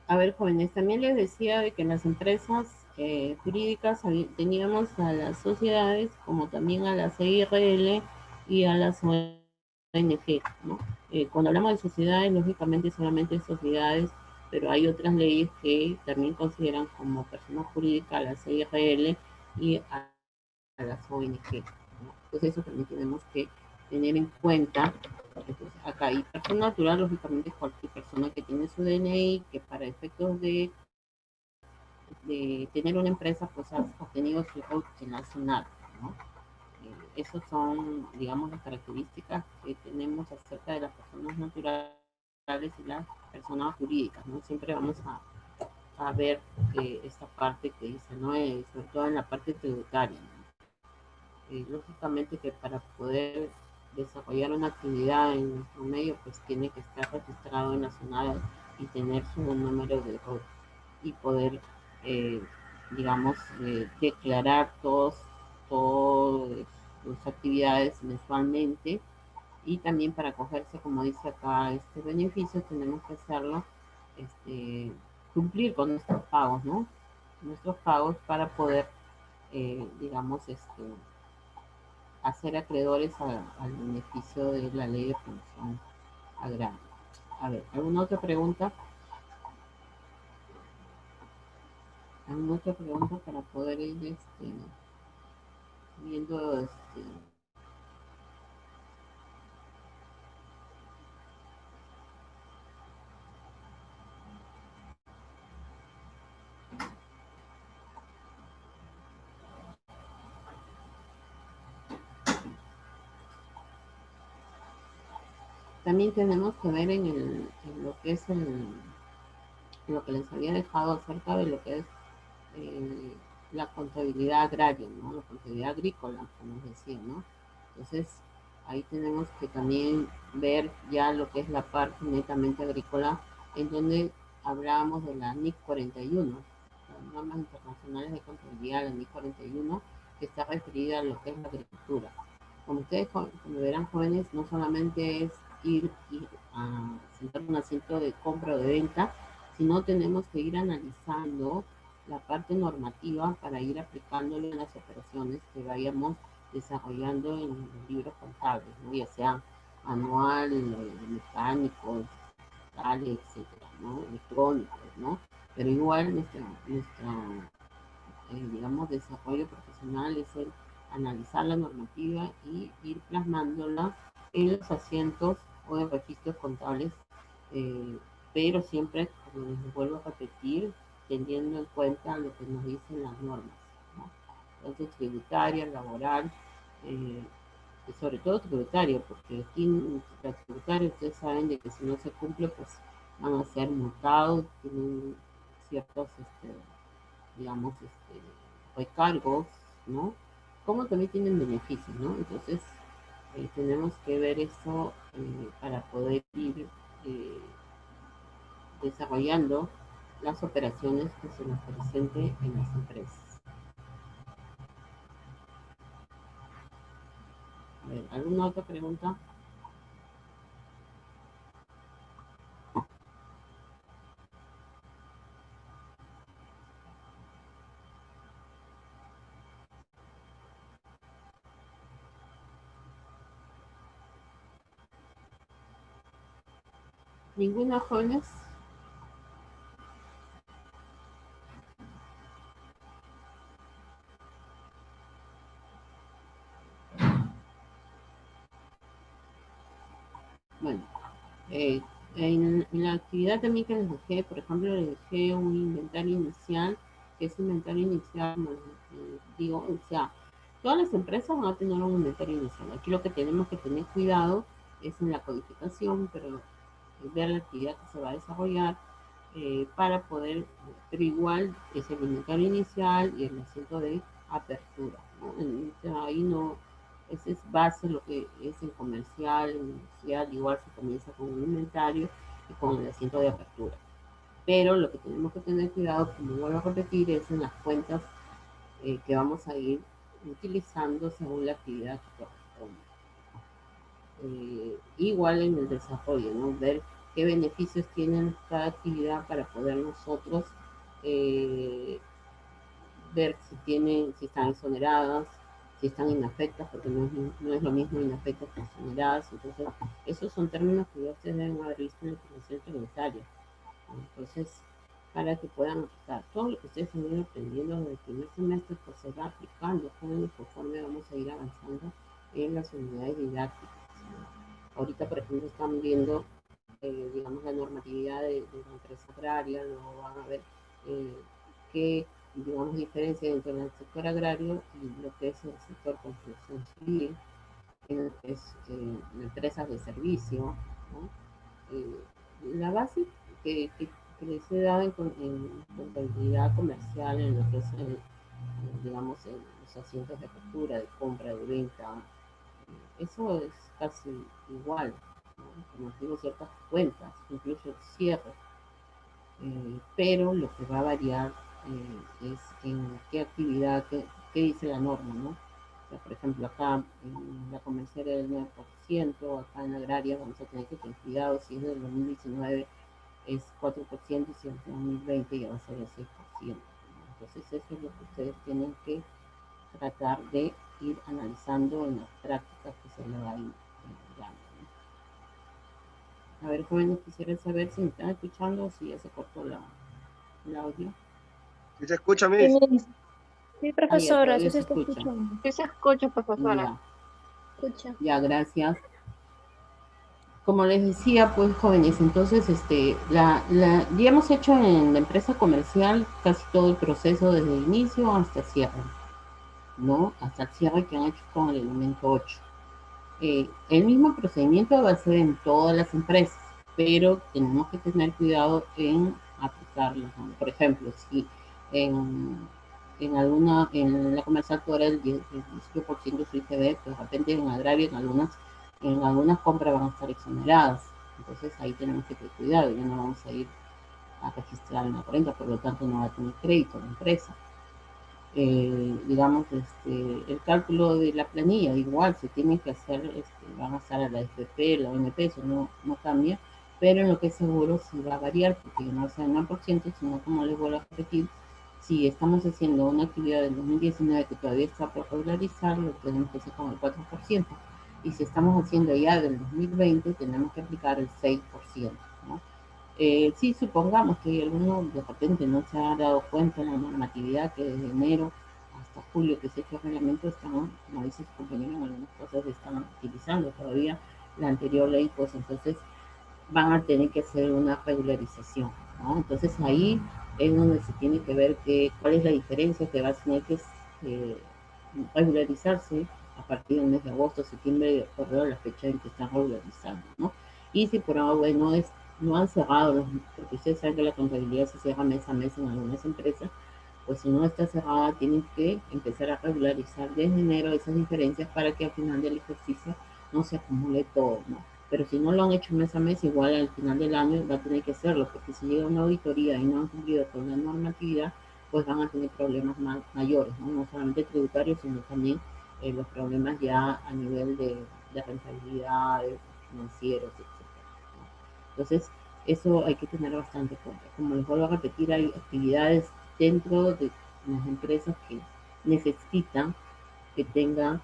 Speaker 1: A ver, jóvenes, también les decía de que en las empresas jurídicas teníamos a las sociedades como también a las EIRL y a las ONG, ¿no? Cuando hablamos de sociedades, lógicamente solamente sociedades, pero hay otras leyes que también consideran como persona jurídica a las EIRL y a las ONG, ¿no? Entonces eso también tenemos que tener en cuenta. Entonces, acá hay persona natural, lógicamente cualquier persona que tiene su DNI, que para efectos de tener una empresa, pues ha obtenido su RUT nacional, ¿no? Esas son, digamos, las características que tenemos acerca de las personas naturales y las personas jurídicas, ¿no? Siempre vamos a ver esta parte que dice, ¿no? Sobre todo en la parte tributaria, ¿no? Lógicamente que para poder desarrollar una actividad en nuestro medio, pues tiene que estar registrado en la SUNAT y tener su número de RUT y poder, eh, digamos, declarar todas sus actividades mensualmente, y también para acogerse, como dice acá, este beneficio, tenemos que hacerlo, cumplir con nuestros pagos, ¿no? Nuestros pagos para poder, digamos, hacer acreedores al beneficio de la ley de promoción agraria. A ver, ¿alguna otra pregunta? ¿Alguna otra pregunta para poder ir viendo también tenemos que ver en lo que es lo que les había dejado acerca de lo que es eh, la contabilidad agraria, ¿no? La contabilidad agrícola, como les decía, ¿no? Entonces, ahí tenemos que también ver ya lo que es la parte netamente agrícola, en donde hablábamos de la NIC 41, las normas internacionales de contabilidad, la NIC 41, que está referida a lo que es la agricultura. Como ustedes, como verán, jóvenes, no solamente es ir a sentar un asiento de compra o de venta, sino tenemos que ir analizando la parte normativa para ir aplicándolo en las operaciones que vayamos desarrollando en los libros contables, ¿no? Ya sean anual, mecánicos, etcétera, ¿no? Electrónicos, ¿no? Pero igual digamos, desarrollo profesional es el analizar la normativa y ir plasmándola en los asientos o en registros contables, eh, pero siempre, como les vuelvo a repetir, teniendo en cuenta lo que nos dicen las normas, ¿no? Entonces, tributaria, laboral, eh, y sobre todo tributaria, porque aquí la tributaria, ustedes saben de que si no se cumple, pues van a ser multados, tienen ciertos, digamos, recargos, ¿no? Como también tienen beneficios, ¿no? Entonces, tenemos que ver eso para poder ir eh, desarrollando las operaciones que se nos presenten en las empresas. A ver, ¿alguna otra pregunta? ¿Ninguna, jóvenes? Bueno, eh, en la actividad también que les dejé, por ejemplo, les dejé un inventario inicial, que ese inventario inicial, digo, o sea, todas las empresas van a tener un inventario inicial. Aquí lo que tenemos que tener cuidado es en la codificación, pero ver la actividad que se va a desarrollar para poder, pero igual es el inventario inicial y el asiento de apertura, ¿no? O sea, ahí no, ese es base lo que es en comercial, en industrial, igual se comienza con un inventario y con el asiento de apertura. Pero lo que tenemos que tener cuidado, como vuelvo a repetir, es en las cuentas que vamos a ir utilizando según la actividad que corresponde. Igual en el desarrollo, ¿no? Ver qué beneficios tienen cada actividad para poder nosotros ver si están exoneradas, si están inafectas, porque no es lo mismo inafectas que exoneradas. Entonces, esos son términos que ya ustedes deben haber visto en la información tributaria. Entonces, para que puedan aplicar todo lo que ustedes han ido aprendiendo desde el primer semestre, pues se va aplicando jóvenes conforme vamos a ir avanzando en las unidades didácticas. Ahorita, por ejemplo, están viendo, digamos, la normatividad de la empresa agraria, luego van a ver qué, digamos, diferencia entre el sector agrario y lo que es el sector construcción civil, en lo que es empresas de servicio, ¿no? La base que les he dado en contabilidad comercial, en lo que es, digamos, en los asientos de apertura, de compra, de venta, eso es casi igual, ¿no? Como digo, ciertas cuentas, incluso el cierre, pero lo que va a variar es en qué actividad, qué dice la norma, ¿no? O sea, por ejemplo, acá en la comercial del 9%, acá en la agraria vamos a tener que tener cuidado si es del 2019 es 4% y si es del 2020 ya va a ser el 6%, ¿no? Entonces eso es lo que ustedes tienen que tratar de ir analizando en las prácticas que se le va a ir dando, ¿no? A ver, jóvenes, quisiera saber si me están escuchando o si ya se cortó el audio.
Speaker 2: ¿Sí se escucha,
Speaker 4: Sí,
Speaker 2: Miss?
Speaker 4: sí,
Speaker 1: Ah, ya,
Speaker 4: profesora, sí
Speaker 1: todavía
Speaker 4: se
Speaker 1: se
Speaker 4: está
Speaker 1: escucha.
Speaker 4: escuchando.
Speaker 3: Sí se escucha, profesora.
Speaker 1: Ya,
Speaker 3: Escucha.
Speaker 1: ya, gracias. Como les decía, pues jóvenes, entonces ya hemos hecho en la empresa comercial casi todo el proceso desde el inicio hasta el cierre, ¿no? Hasta el cierre que han hecho con el elemento 8. El mismo procedimiento va a ser en todas las empresas, pero tenemos que tener cuidado en aplicarlo, ¿no? Por ejemplo, si en, en la comercial tú eres el 18% de su ITV, pues de repente en agrario en algunas compras van a estar exoneradas. Entonces ahí tenemos que tener cuidado, ya no vamos a ir a registrar en la renta, por lo tanto no va a tener crédito la empresa. Digamos, el cálculo de la planilla, igual se tiene que hacer, van a estar a la FP, la ONP, eso no cambia, pero en lo que es seguro sí va a variar, porque no va a ser el 9%, sino como les vuelvo a repetir, si estamos haciendo una actividad del 2019 que todavía está por regularizar, lo tenemos que hacer con el 4%, y si estamos haciendo ya del 2020, tenemos que aplicar el 6%, ¿no? Sí, supongamos que alguno de repente no se ha dado cuenta en la normatividad que desde enero hasta julio que se ha hecho el reglamento están, como dice su compañero, en algunas cosas están utilizando todavía la anterior ley, pues entonces van a tener que hacer una regularización, ¿no? Entonces ahí es donde se tiene que ver cuál es la diferencia que va a tener que regularizarse a partir del mes de agosto, septiembre, de acuerdo a la fecha en que están regularizando, ¿no? Y si por ahora no han cerrado, porque ustedes saben que la contabilidad se cierra mes a mes en algunas empresas, pues si no está cerrada, tienen que empezar a regularizar desde enero esas diferencias para que al final del ejercicio no se acumule todo, ¿no? Pero si no lo han hecho mes a mes, igual al final del año va a tener que hacerlo, porque si llega una auditoría y no han cumplido con la normatividad, pues van a tener problemas mayores, ¿no? No solamente tributarios, sino también los problemas ya a nivel de rentabilidad, financieros, etc., ¿no? Entonces, eso hay que tener bastante cuenta. Como les vuelvo a repetir, hay actividades dentro de las empresas que necesitan que tengan,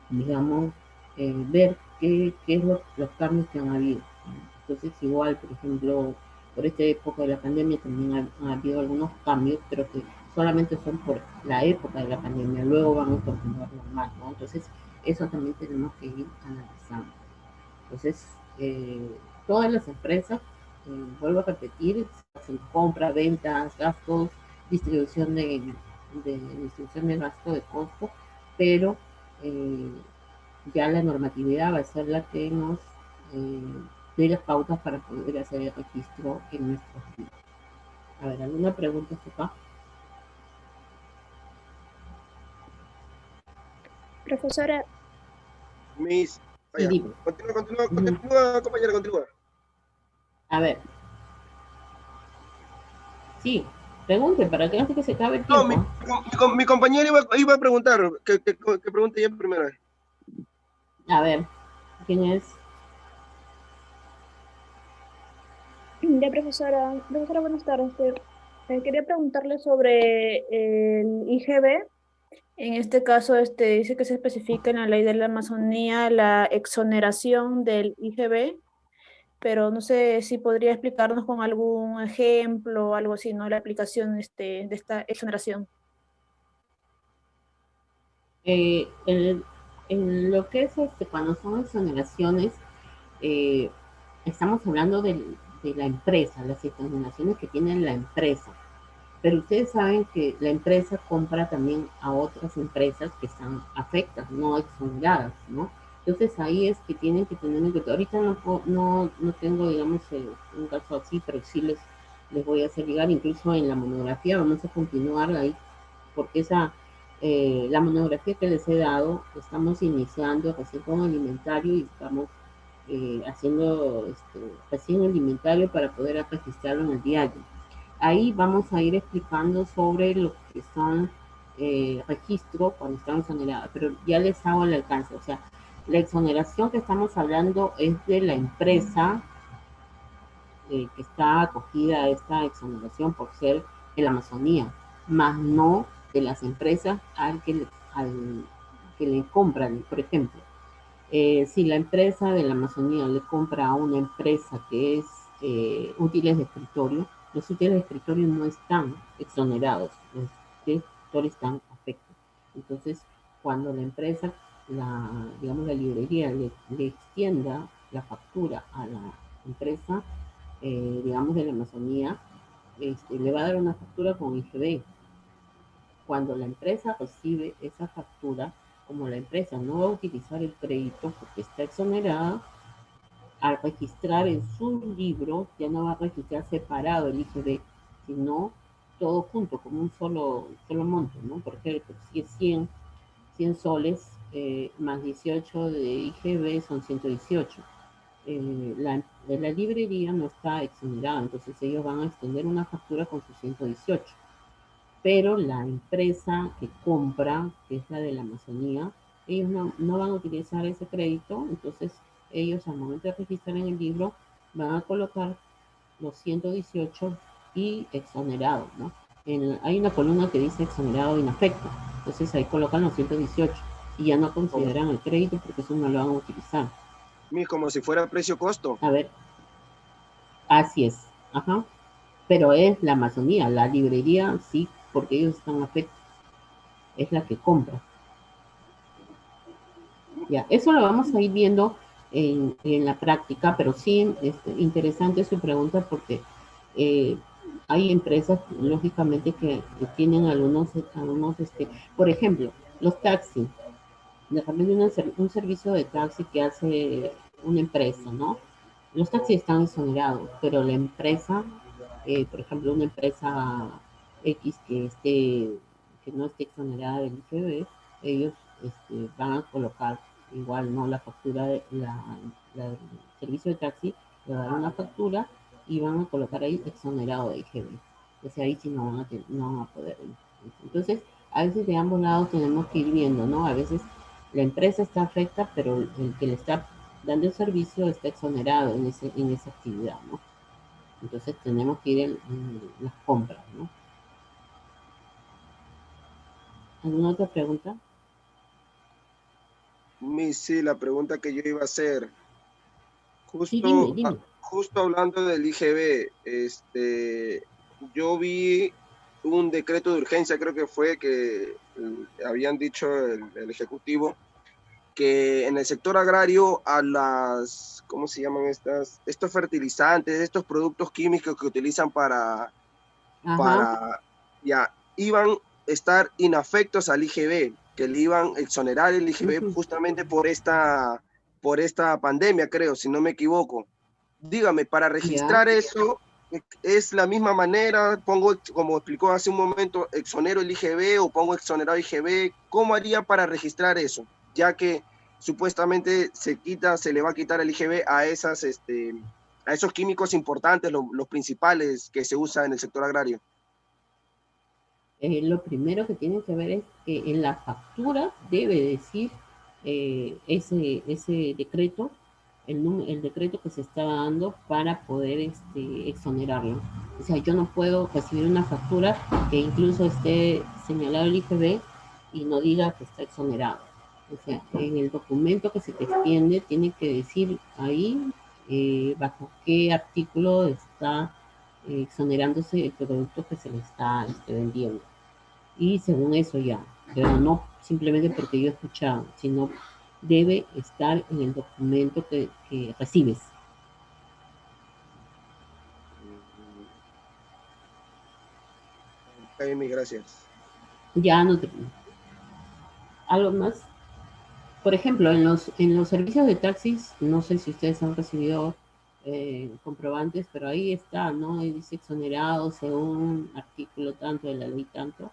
Speaker 1: digamos, ver qué es los cambios que han habido, ¿no? Entonces, igual, por ejemplo, por esta época de la pandemia también ha habido algunos cambios, pero que solamente son por la época de la pandemia, luego van a continuar normal, ¿no? Entonces, eso también tenemos que ir analizando. Entonces, todas las empresas, vuelvo a repetir, hacen compra, ventas, gastos, distribución de gasto de costo, pero eh, ya la normatividad va a ser la que nos dé las pautas para poder hacer el registro en nuestros días. A ver, ¿alguna pregunta acá?
Speaker 4: Profesora,
Speaker 2: Miss,
Speaker 1: Sí,
Speaker 2: vaya.
Speaker 1: dime. Ujú.
Speaker 2: Continúa, compañera, continúa.
Speaker 1: A ver, sí, pregunte para que no se acabe el
Speaker 2: No,
Speaker 1: tiempo, ¿eh?
Speaker 2: mi compañera iba a preguntar, que pregunte ella primero.
Speaker 1: A ver, ¿quién es?
Speaker 4: Ya, profesora, buenas tardes. Quería preguntarle sobre el IGB. En este caso, dice que se especifica en la ley de la Amazonía la exoneración del IGB, pero no sé si podría explicarnos con algún ejemplo o algo así, ¿no? La aplicación de esta exoneración.
Speaker 1: En lo que es cuando son exoneraciones, eh, estamos hablando de la empresa, las exoneraciones que tiene la empresa. Pero ustedes saben que la empresa compra también a otras empresas que están afectadas, no exoneradas, ¿no? Entonces ahí es que tienen que tener en cuenta. Ahorita no tengo, digamos, un caso así, pero sí les voy a hacer llegar, incluso en la monografía, vamos a continuar ahí, porque la monografía que les he dado, estamos iniciando recién con alimentario y estamos haciendo recién el inventario para poder registrarlo en el diario. Ahí vamos a ir explicando sobre lo que son registros cuando están exoneradas, pero ya les hago el alcance. O sea, la exoneración que estamos hablando es de la empresa que está acogida a esta exoneración por ser de la Amazonía, más no de las empresas al que le compran. Por ejemplo, si la empresa de la Amazonía le compra a una empresa que es útiles de escritorio, los útiles de escritorio no están exonerados, los útiles de escritorio están afectados. Entonces, cuando la empresa, digamos la librería, le extienda la factura a la empresa, digamos de la Amazonía, le va a dar una factura con IGB. Cuando la empresa recibe esa factura, como la empresa no va a utilizar el crédito porque está exonerada, al registrar en su libro ya no va a registrar separado el IGB, sino todo junto, como un solo monto, ¿no? Por ejemplo, si es 100 soles más 18 de IGB son 118. La librería no está exonerada, entonces ellos van a extender una factura con sus 118, pero la empresa que compra, que es la de la Amazonía, ellos no van a utilizar ese crédito, entonces ellos al momento de registrar en el libro van a colocar los 118 y exonerado, ¿no? Hay una columna que dice exonerado inafecto, entonces ahí colocan los 118 y ya no
Speaker 2: Como,
Speaker 1: consideran el crédito porque eso no lo van a utilizar.
Speaker 2: como si fuera precio-costo.
Speaker 1: A ver, así es, ajá, pero es la Amazonía, la librería sí, porque ellos están afectos, es la que compra. Ya, eso lo vamos a ir viendo en la práctica, pero sí es interesante su pregunta porque eh, hay empresas, lógicamente, que tienen algunos, por ejemplo, los taxis. De repente un servicio de taxi que hace una empresa, ¿no? Los taxis están exonerados, pero la empresa, por ejemplo, una empresa X que no esté exonerada del IGB, ellos van a colocar igual, ¿no? La factura, del servicio de taxi, le van a dar una factura y van a colocar ahí exonerado de IGB. Entonces ahí sí no van a poder. Entonces, a veces de ambos lados tenemos que ir viendo, ¿no? A veces la empresa está afecta, pero el que le está dando el servicio está exonerado en esa actividad, ¿no? Entonces tenemos que ir en las compras, ¿no? ¿Alguna otra pregunta?
Speaker 2: Sí, la pregunta que yo iba a hacer,
Speaker 1: Sí, dime, dime.
Speaker 2: justo hablando del IGB, yo vi un decreto de urgencia, creo que fue que habían dicho el Ejecutivo, que en el sector agrario a ¿cómo se llaman estos fertilizantes, estos productos químicos que utilizan
Speaker 1: Ajá.
Speaker 2: para, ya, iban a estar inafectos al IGB, que le iban a exonerar el IGB
Speaker 1: Uh-huh.
Speaker 2: justamente por esta pandemia, creo, si no me equivoco. Dígame, para
Speaker 1: Ya.
Speaker 2: registrar eso, ¿es la misma manera? Pongo, como explicó hace un momento, exonero el IGB o pongo exonerado IGB. ¿Cómo haría para registrar eso? Ya que supuestamente se le va a quitar el IGB a esos químicos importantes, los principales que se usan en el sector agrario.
Speaker 1: Lo primero que tienen que ver es que en la factura debe decir ese decreto el decreto que se estaba dando para poder exonerarlo. O sea, yo no puedo recibir una factura que incluso esté señalado el IGB y no diga que está exonerado. O sea, en el documento que se te extiende tiene que decir ahí bajo qué artículo está exonerándose el producto que se le está vendiendo. Y según eso ya, pero no simplemente porque yo he escuchado, sino debe estar en el documento que recibes.
Speaker 2: Jaime, gracias.
Speaker 1: Ya no te... ¿Algo más? Por ejemplo, en los servicios de taxis, no sé si ustedes han recibido comprobantes, pero ahí está, ¿no? Ahí dice exonerado según artículo tanto de la ley tanto,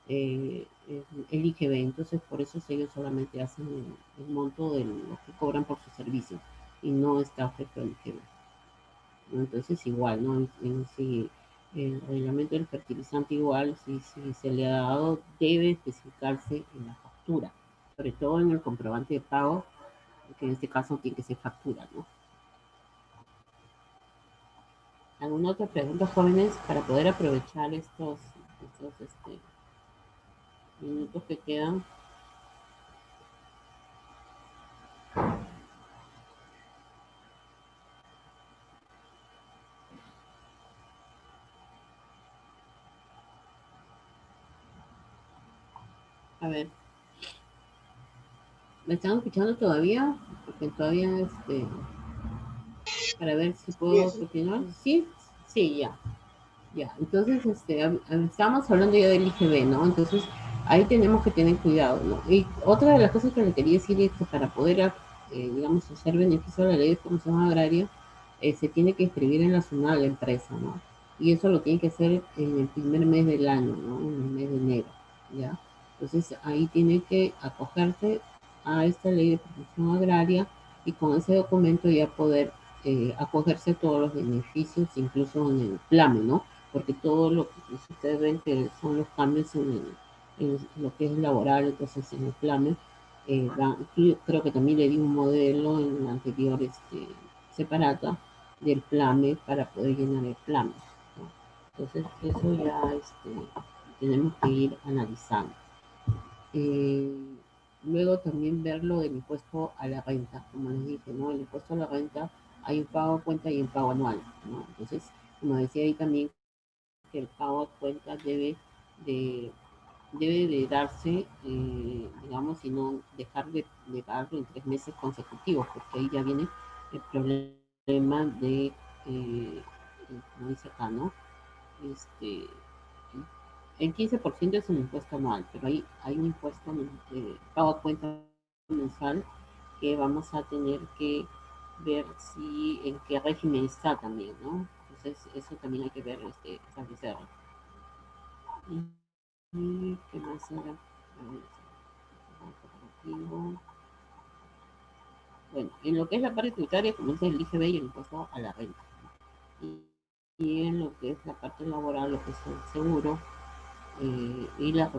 Speaker 1: el IGB. Entonces, por eso ellos solamente hacen el monto de lo que cobran por sus servicios y no está afecto al IGB. Entonces, igual, ¿no? Si el reglamento del fertilizante igual, si se le ha dado, debe especificarse en la factura, sobre todo en el comprobante de pago, que en este caso tiene que ser factura, ¿no? ¿Alguna otra pregunta, jóvenes, para poder aprovechar estos minutos que quedan? A ver, ¿me están escuchando todavía? Porque todavía, para ver si puedo continuar. Sí, sí, ya. Ya, entonces estamos hablando ya del IGB, ¿no? Entonces ahí tenemos que tener cuidado, ¿no? Y otra de las cosas que le quería decir es que para poder, digamos, hacer beneficio de la ley de promoción agraria, se tiene que inscribir en la zona de la empresa, ¿no? Y eso lo tiene que hacer en el primer mes del año, ¿no? En el mes de enero, ¿ya? Entonces ahí tiene que acogerse a esta ley de promoción agraria y con ese documento ya poder acogerse a todos los beneficios, incluso en el PLAME, ¿no? Porque todo lo que ustedes ven que son los cambios en lo que es laboral, entonces en el PLAME, creo que también le di un modelo en la anterior separata del PLAME para poder llenar el PLAME, ¿no? Entonces eso ya tenemos que ir analizando. Eh, Luego también ver lo del impuesto a la renta, como les dije, ¿no? El impuesto a la renta hay un pago a cuenta y un pago anual, ¿no? Entonces, como decía ahí también, que el pago a cuenta de, debe de darse, digamos, y no dejar de pagarlo en 3 meses consecutivos, porque ahí ya viene el problema de, como dice acá, ¿no? Este, el 15% es un impuesto anual, pero hay un impuesto de pago a cuenta mensual que vamos a tener que ver si en qué régimen está también, ¿no? Entonces, eso también hay que ver, establecerlo. ¿Y qué más era? Bueno, en lo que es la parte tributaria, como es el IGB y el impuesto a la renta. Y en lo que es la parte laboral, lo que es el seguro, y la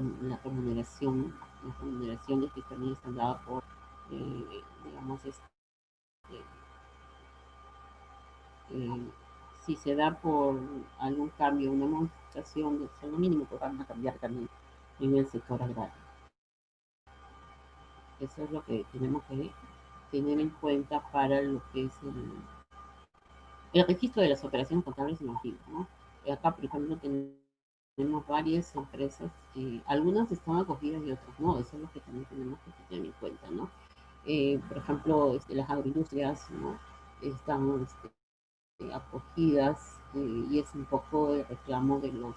Speaker 1: remuneración, las remuneraciones que también están dadas por, digamos, eh, si se da por algún cambio, una modificación del sueldo mínimo, pues van a cambiar también en el sector agrario. Eso es lo que tenemos que tener en cuenta para lo que es el registro de las operaciones contables en activo, ¿no? Acá, por ejemplo, tenemos varias empresas, algunas están acogidas y otras no, eso es lo que también tenemos que tener en cuenta, ¿no? Por ejemplo, las agroindustrias, ¿no? Están acogidas, y es un poco el reclamo de los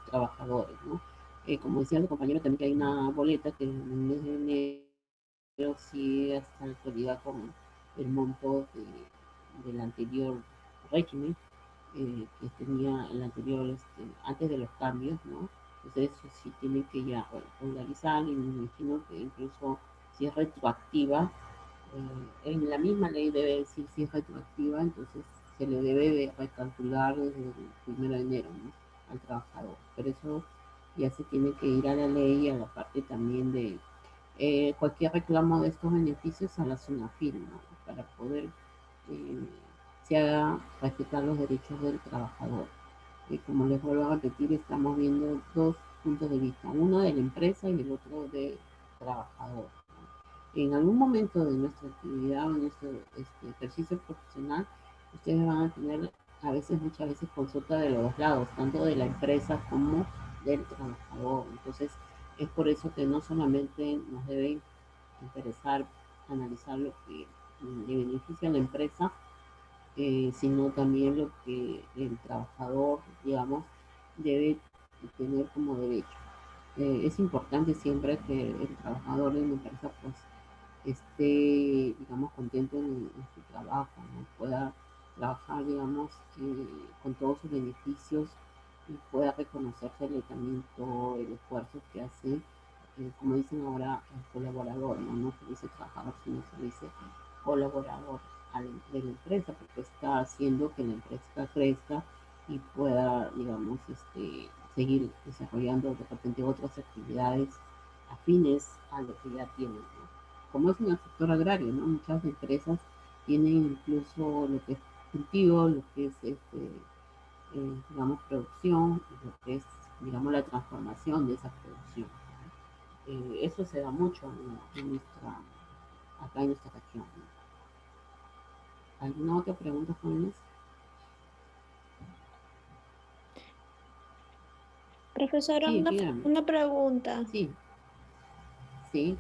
Speaker 1: trabajadores, ¿no? Como decía el compañero, también que hay una boleta que en el mes de enero sí hasta la actualidad con el monto del anterior régimen, que tenía el anterior, antes de los cambios, ¿no? Entonces eso sí tiene que ya regularizar, y me imagino que incluso si es retroactiva, en la misma ley debe decir si es retroactiva, entonces se le debe de recalcular desde el 1 de enero, ¿no? Al trabajador. Pero eso ya se tiene que ir a la ley y a la parte también de cualquier reclamo de estos beneficios a la SUNAFIL, ¿no? Para poder se haga respetar los derechos del trabajador. Como les vuelvo a repetir, estamos viendo dos puntos de vista, uno de la empresa y el otro del trabajador. En algún momento de nuestra actividad o nuestro ejercicio profesional, ustedes van a tener muchas veces consulta de los dos lados, tanto de la empresa como del trabajador. Entonces, es por eso que no solamente nos debe interesar analizar lo que le beneficia a la empresa, sino también lo que el trabajador, digamos, debe tener como derecho. Es importante siempre que el trabajador de una empresa pues esté, digamos, contento en su trabajo, ¿no? Pueda trabajar, digamos, con todos sus beneficios y pueda reconocérsele también todo el esfuerzo que hace, como dicen ahora, el colaborador, ¿no? No se dice trabajador, sino se dice colaborador de la empresa, porque está haciendo que la empresa crezca y pueda, digamos, seguir desarrollando de repente otras actividades afines a lo que ya tienen, ¿no? Como es en el sector agrario, ¿no? Muchas empresas tienen incluso lo que es cultivo, lo que es, digamos, producción, lo que es, digamos, la transformación de esa producción. Eso se da mucho acá en nuestra región, ¿no? ¿Alguna otra pregunta, jóvenes?
Speaker 4: Profesora,
Speaker 1: Sí, dígame.
Speaker 4: una pregunta.
Speaker 1: Sí, sí.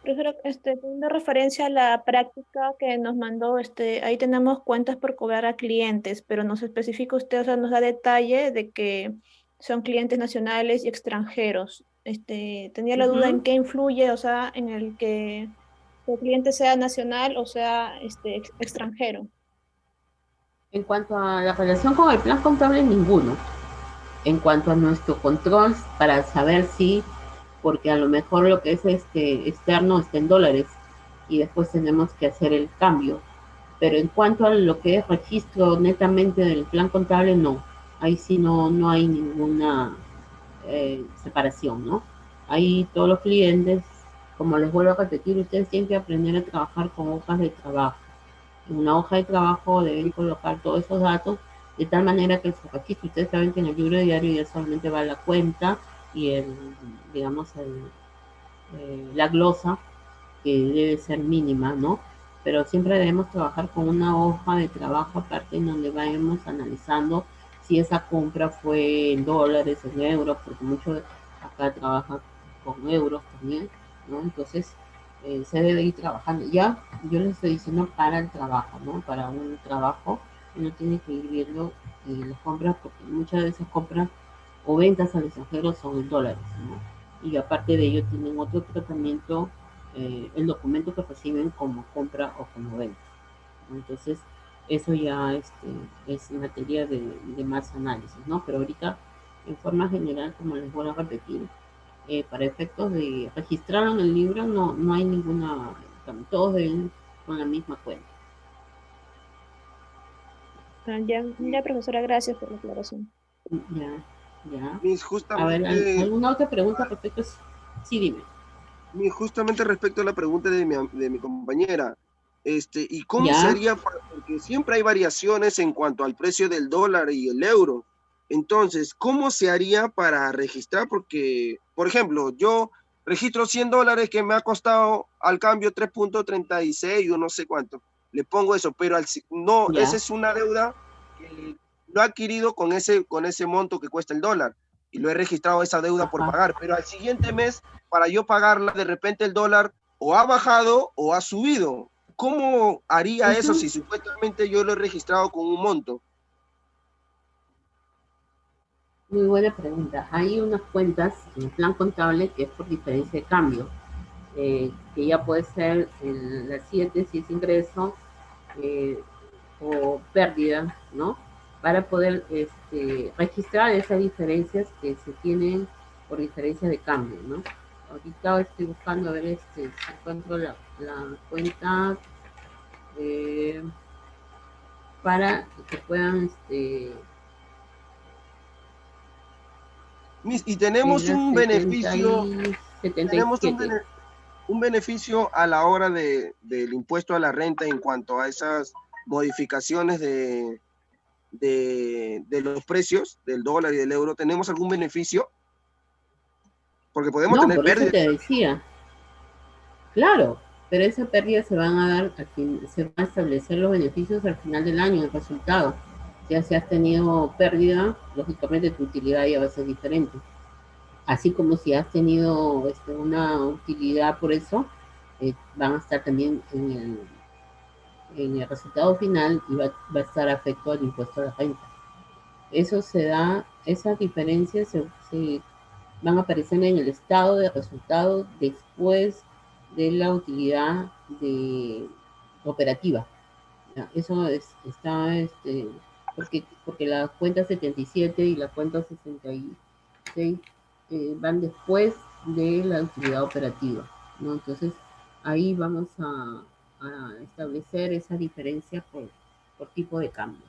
Speaker 4: Profesora, teniendo referencia a la práctica que nos mandó, ahí tenemos cuentas por cobrar a clientes, pero nos especifica usted, o sea, nos da detalle de que son clientes nacionales y extranjeros. Tenía la duda en qué influye, o sea, en el que el cliente sea nacional o sea, extranjero.
Speaker 1: En cuanto a la relación con el plan contable, ninguno. En cuanto a nuestro control, para saber si, porque a lo mejor lo que es externo está en dólares y después tenemos que hacer el cambio. Pero en cuanto a lo que es registro netamente del plan contable, no. Ahí sí no hay ninguna separación, ¿no? Ahí todos los clientes, como les vuelvo a repetir, ustedes tienen que aprender a trabajar con hojas de trabajo. En una hoja de trabajo deben colocar todos esos datos de tal manera que su registro, ustedes saben que en el libro diario ya solamente va la cuenta y digamos, la glosa, que debe ser mínima, ¿no? Pero siempre debemos trabajar con una hoja de trabajo aparte en donde vayamos analizando si esa compra fue en dólares, en euros, porque muchos acá trabajan con euros también, ¿no? Entonces, se debe ir trabajando. Ya, yo les estoy diciendo para el trabajo, ¿no? Para un trabajo, uno tiene que ir viendo las compras, porque muchas de esas compras o ventas al extranjero son en dólares, ¿no? Y aparte de ello tienen otro tratamiento, el documento que reciben como compra o como venta, ¿no? Entonces, eso ya es materia de más análisis, ¿no? Pero ahorita, en forma general, como les voy a repetir, para efectos de registrar en el libro no hay ninguna, todos deben con la misma cuenta.
Speaker 4: Ya, profesora, gracias por la aclaración.
Speaker 1: Ya, ya.
Speaker 2: Mis,
Speaker 1: A ver,
Speaker 2: justamente,
Speaker 1: ¿alguna otra pregunta respecto? Sí, dime.
Speaker 2: justamente respecto a la pregunta de mi compañera, ¿y cómo se
Speaker 1: Ya,
Speaker 2: haría porque siempre hay variaciones en cuanto al precio del dólar y el euro? Entonces, ¿cómo se haría para registrar? Porque, por ejemplo, yo registro $100 que me ha costado al cambio 3.36 o no sé cuánto. Le pongo eso, pero no, esa
Speaker 1: ya.
Speaker 2: es una deuda que lo he adquirido con ese monto que cuesta el dólar y lo he registrado esa deuda por
Speaker 1: Ajá.
Speaker 2: pagar, pero al siguiente mes, para yo pagarla, de repente el dólar o ha bajado o ha subido. ¿Cómo haría eso
Speaker 1: Ujú.
Speaker 2: si supuestamente yo lo he registrado con un monto?
Speaker 1: Muy buena pregunta. Hay unas cuentas en el plan contable que es por diferencia de cambio, que ya puede ser la 7 si es ingreso o pérdida, ¿no? Para poder registrar esas diferencias que se tienen por diferencia de cambio, ¿no? Ahorita estoy buscando a ver si encuentro la cuenta para que puedan
Speaker 2: Y tenemos
Speaker 1: la
Speaker 2: un
Speaker 1: 70
Speaker 2: beneficio,
Speaker 1: y
Speaker 2: tenemos un,
Speaker 1: 77.
Speaker 2: un beneficio a la hora del impuesto a la renta en cuanto a esas modificaciones de los precios del dólar y del euro? ¿Tenemos algún beneficio? Porque podemos
Speaker 1: No,
Speaker 2: tener
Speaker 1: por eso
Speaker 2: pérdidas.
Speaker 1: te decía, claro, pero esa pérdida se van a dar, se van a establecer los beneficios al final del año, el resultado. Ya si has tenido pérdida, lógicamente tu utilidad ya va a ser diferente. Así como si has tenido una utilidad por eso, van a estar también en el resultado final y va a estar afecto al impuesto a la renta. Eso se da, esas diferencias se van a aparecer en el estado de resultados después de la utilidad operativa. ¿Ya? Eso está, porque la cuenta 77 y la cuenta 66 van después de la utilidad operativa, ¿no? Entonces, ahí vamos a establecer esa diferencia por tipo de cambio.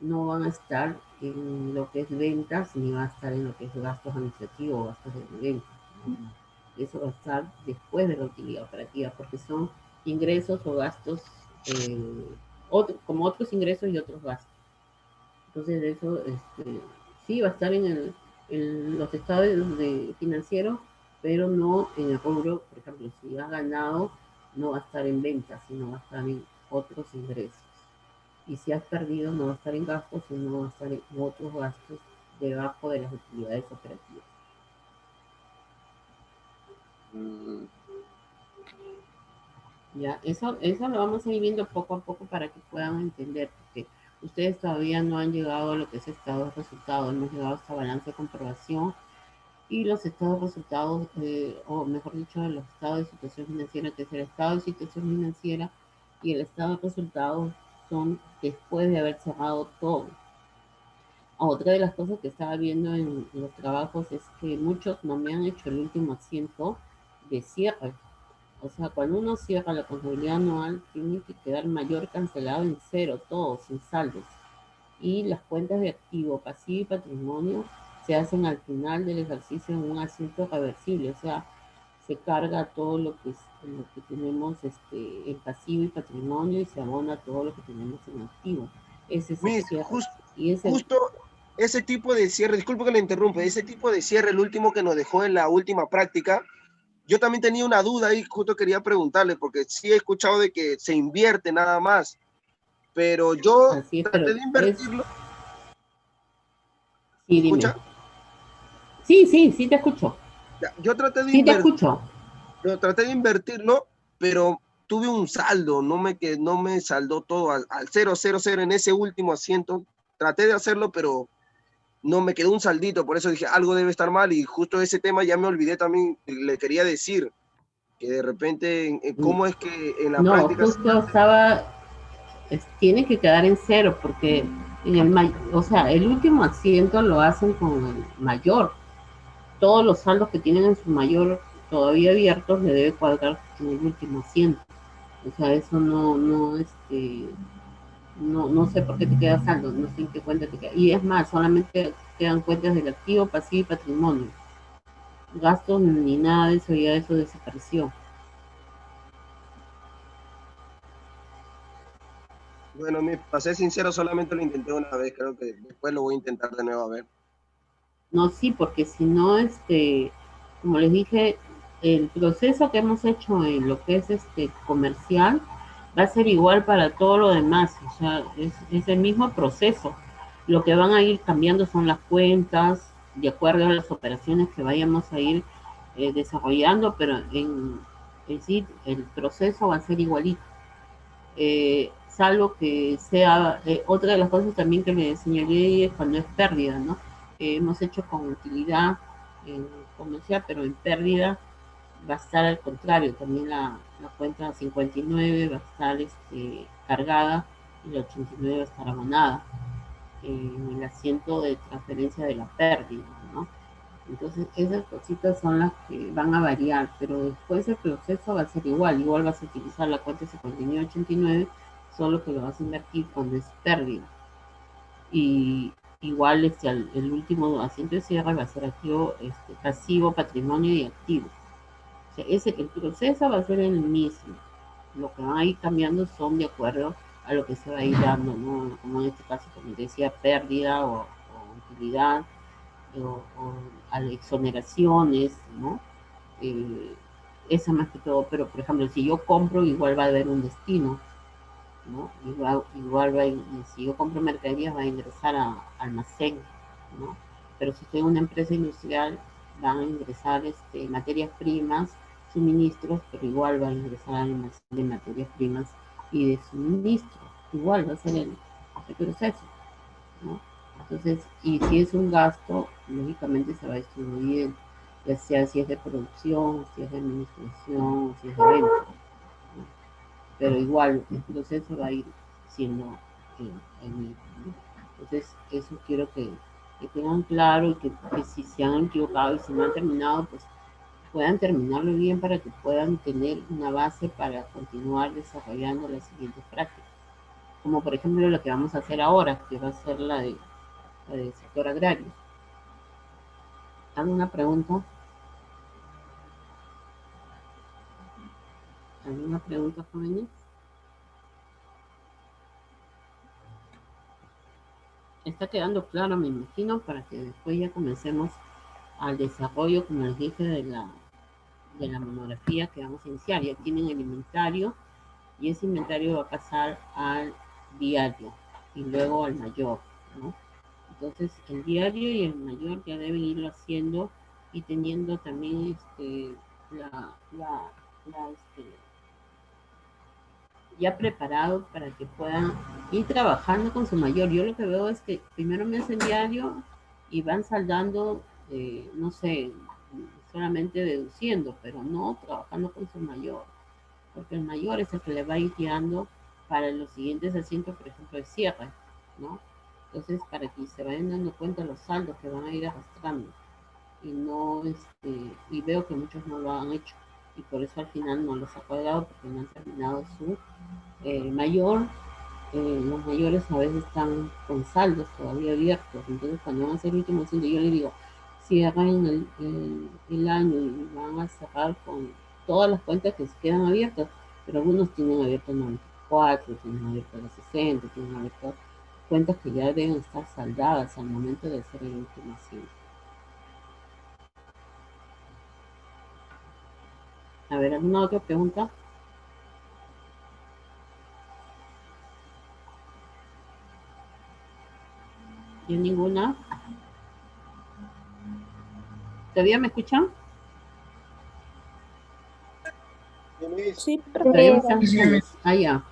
Speaker 1: No van a estar en lo que es ventas, ni va a estar en lo que es gastos administrativos o gastos de ventas. Eso va a estar después de la utilidad operativa, porque son ingresos o gastos, como otros ingresos y otros gastos. Entonces, eso sí va a estar en los estados financieros, pero no en el rubro. Por ejemplo, si has ganado, no va a estar en ventas, sino va a estar en otros ingresos. Y si has perdido, no va a estar en gastos, sino va a estar en otros gastos debajo de las utilidades operativas. Ya, eso lo vamos a ir viendo poco a poco para que puedan entender, porque ustedes todavía no han llegado a lo que es estado de resultados, hemos llegado hasta balance de comprobación y los estados de resultados, o mejor dicho, los estados de situación financiera, que es el estado de situación financiera y el estado de resultados son después de haber cerrado todo. Otra de las cosas que estaba viendo en los trabajos es que muchos no me han hecho el último asiento de cierre. O sea, cuando uno cierra la contabilidad anual, tiene que quedar mayor cancelado en cero, todo, sin saldos. Y las cuentas de activo, pasivo y patrimonio se hacen al final del ejercicio en un asiento reversible. O sea, se carga todo lo que tenemos en pasivo y patrimonio y se abona todo lo que tenemos en activo. Ese es el cierre.
Speaker 2: Justo ese tipo de cierre, disculpe que le interrumpa, ese tipo de cierre, el último que nos dejó en la última práctica, yo también tenía una duda y justo quería preguntarle, porque sí he escuchado de que se invierte nada más, pero yo traté de invertirlo.
Speaker 1: Sí, dime. Sí, te escucho.
Speaker 2: Yo traté de
Speaker 1: sí, te escucho.
Speaker 2: Yo traté de invertirlo, pero tuve un saldo, no me saldó todo al 000 en ese último asiento. Traté de hacerlo, pero no me quedó un saldito, por eso dije, algo debe estar mal, y justo ese tema ya me olvidé también, le quería decir, que de repente, ¿cómo es que en la práctica?
Speaker 1: No, justo tiene que quedar en cero, porque el último asiento lo hacen con el mayor. Todos los saldos que tienen en su mayor todavía abiertos le debe cuadrar en el último asiento. O sea, eso no sé por qué te queda saldo, no sé en qué cuenta te queda. Y es más, solamente quedan cuentas del activo, pasivo y patrimonio. Gastos ni nada de eso, ya eso desapareció.
Speaker 2: Bueno, para ser sincero, solamente lo intenté una vez, creo que después lo voy a intentar de nuevo a ver.
Speaker 1: No, sí, porque si no, como les dije, el proceso que hemos hecho en lo que es comercial va a ser igual para todo lo demás, o sea, es el mismo proceso. Lo que van a ir cambiando son las cuentas, de acuerdo a las operaciones que vayamos a ir desarrollando, pero en sí el proceso va a ser igualito. Salvo que sea, otra de las cosas también que me señalé es cuando es pérdida, ¿no? Hemos hecho con utilidad comercial, pero en pérdida va a estar al contrario, también la cuenta 59 va a estar cargada y la 89 va a estar abonada en el asiento de transferencia de la pérdida, ¿no? Entonces esas cositas son las que van a variar, pero después el proceso va a ser igual vas a utilizar la cuenta 5989, solo que lo vas a invertir cuando es pérdida. Y igual el último asiento de cierre va a ser activo, pasivo, patrimonio y activo. sea, el proceso va a ser el mismo. Lo que van a ir cambiando son de acuerdo a lo que se va a ir dando, ¿no? Como en este caso, como decía, pérdida o utilidad, o a exoneraciones, ¿no? Eh, esa más que todo, pero por ejemplo, si yo compro, igual va a haber un destino, ¿no? Igual va si yo compro mercaderías, va a ingresar a almacén, ¿no? Pero si estoy en una empresa industrial, van a ingresar materias primas, suministros, pero igual va a ingresar al almacén de materias primas y de suministros. Igual va a ser el proceso, ¿no? Entonces, y si es un gasto, lógicamente se va a distribuir, ya sea si es de producción, si es de administración, si es de venta, ¿no? Pero igual el proceso va a ir siendo el mismo, ¿no? Entonces, eso quiero que tengan claro y que si se han equivocado y si no han terminado, pues puedan terminarlo bien para que puedan tener una base para continuar desarrollando las siguientes prácticas. Como por ejemplo lo que vamos a hacer ahora, que va a ser la del sector agrario. ¿Alguna pregunta? ¿Alguna pregunta, jóvenes? Está quedando claro, me imagino, para que después ya comencemos al desarrollo, como les dije, de la monografía que vamos a iniciar. Ya tienen el inventario y ese inventario va a pasar al diario y luego al mayor, ¿no? Entonces, el diario y el mayor ya deben irlo haciendo y teniendo también la, la, la, ya preparado para que puedan ir trabajando con su mayor. Yo lo que veo es que primero me hacen diario y van saldando, no sé, solamente deduciendo, pero no trabajando con su mayor, porque el mayor es el que le va a ir guiando para los siguientes asientos, por ejemplo, de cierre, ¿no? Entonces, para que se vayan dando cuenta los saldos que van a ir arrastrando. Y no, y veo que muchos no lo han hecho. Y por eso al final no los ha pagado porque no han terminado su mayor. Los mayores a veces están con saldos todavía abiertos. Entonces, cuando van a hacer el último asiento, yo les digo, cierran el año y van a cerrar con todas las cuentas que se quedan abiertas, pero algunos tienen abierto 94, tienen abierto los 60, tienen abierto cuentas que ya deben estar saldadas al momento de hacer el último asiento. A ver, ¿alguna otra pregunta? ¿Y ninguna? ¿Todavía me escuchan?
Speaker 4: Sí,
Speaker 1: Todavía me
Speaker 4: profesora.
Speaker 1: están escuchando. Ah, ya.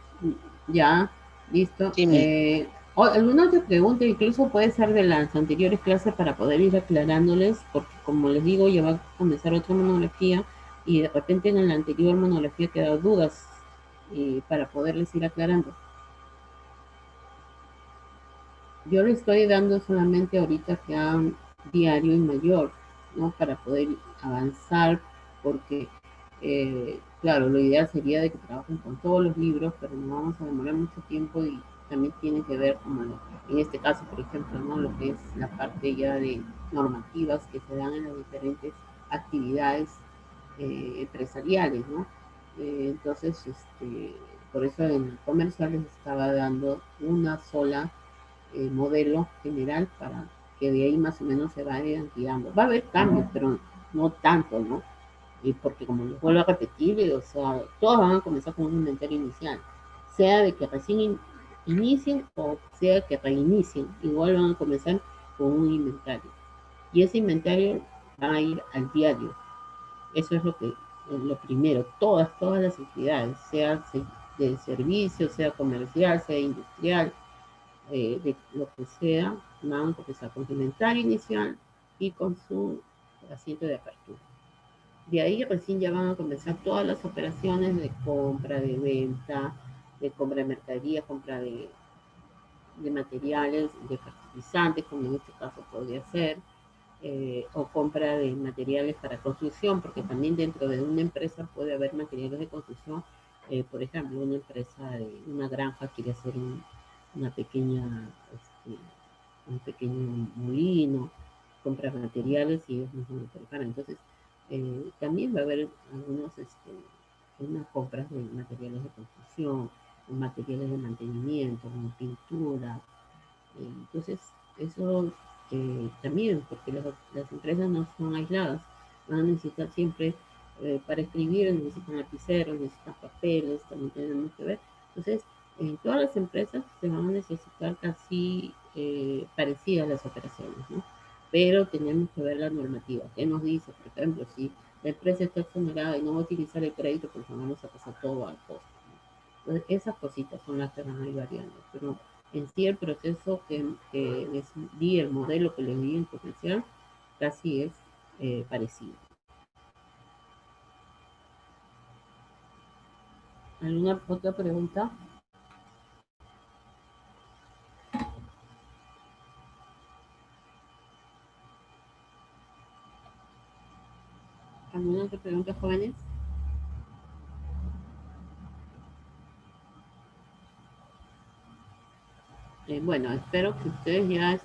Speaker 1: Ya, listo.
Speaker 6: Sí, mi.
Speaker 1: ¿Alguna otra pregunta? Incluso puede ser de las anteriores clases para poder ir aclarándoles, porque como les digo, ya va a comenzar otra monografía y de repente en la anterior monografía quedan dudas para poderles ir aclarando. Yo le estoy dando solamente ahorita que hagan diario y mayor, ¿no? Para poder avanzar, porque, claro, lo ideal sería de que trabajen con todos los libros, pero nos vamos a demorar mucho tiempo y también tiene que ver, como en este caso, por ejemplo, ¿no? Lo que es la parte ya de normativas que se dan en las diferentes actividades empresariales, ¿no? Entonces, por eso en el comercial les estaba dando una sola modelo general para que de ahí más o menos se vayan guiando. Va a haber cambios, pero no tanto, ¿no? Y porque como les vuelvo a repetir, o sea, todos van a comenzar con un inventario inicial, sea de que recién inicien o sea que reinicien, igual van a comenzar con un inventario. Y ese inventario va a ir al diario. Eso es lo primero, todas las actividades, sea de servicio, sea comercial, sea industrial, de lo que sea, van a comenzar con su inventario inicial y con su asiento de apertura. De ahí recién ya van a comenzar todas las operaciones de compra, de venta, de compra de mercadería, compra de materiales, de fertilizantes, como en este caso podría ser, o compra de materiales para construcción, porque también dentro de una empresa puede haber materiales de construcción. Por ejemplo, una empresa de una granja quiere hacer una pequeña, un pequeño molino, compra materiales y ellos mismos lo preparan. Entonces, también va a haber unas compras de materiales de construcción, materiales de mantenimiento, como pintura. Entonces, eso también, porque las empresas no son aisladas, van a necesitar siempre, para escribir, necesitan lapiceros, necesitan papeles, también tenemos que ver. Entonces, en todas las empresas se van a necesitar casi parecidas las operaciones, ¿no? Pero tenemos que ver la normativa. ¿Qué nos dice? Por ejemplo, si la empresa está exonerada y no va a utilizar el crédito, pues vamos a pasar todo al costo, ¿no? Entonces, esas cositas son las que van a ir variando. Pero en sí el proceso que les di, el modelo que les di en comercial, casi es parecido. ¿Alguna otra pregunta? ¿Alguna otra pregunta, jóvenes? Bueno, espero que ustedes ya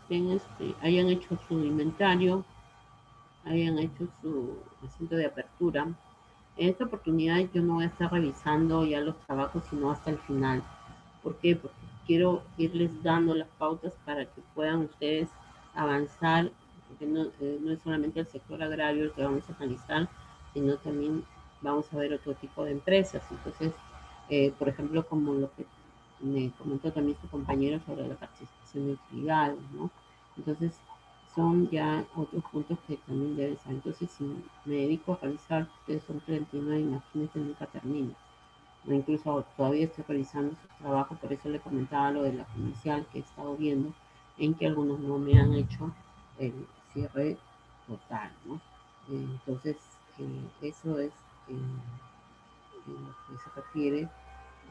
Speaker 1: hayan hecho su inventario, hayan hecho su asunto de apertura. En esta oportunidad yo no voy a estar revisando ya los trabajos, sino hasta el final. ¿Por qué? Porque quiero irles dando las pautas para que puedan ustedes avanzar, porque no es solamente el sector agrario el que vamos a analizar, sino también vamos a ver otro tipo de empresas. Entonces, por ejemplo, como lo que me comentó también su compañero sobre la participación de utilidades, ¿no? Entonces, son ya otros puntos que también deben saber. Entonces, si me dedico a revisar, ustedes son 39, imagínense, nunca termino. Incluso todavía estoy revisando su trabajo, por eso le comentaba lo de la comercial que he estado viendo, en que algunos no me han hecho el cierre total, ¿no? Entonces, eso es en lo que se refiere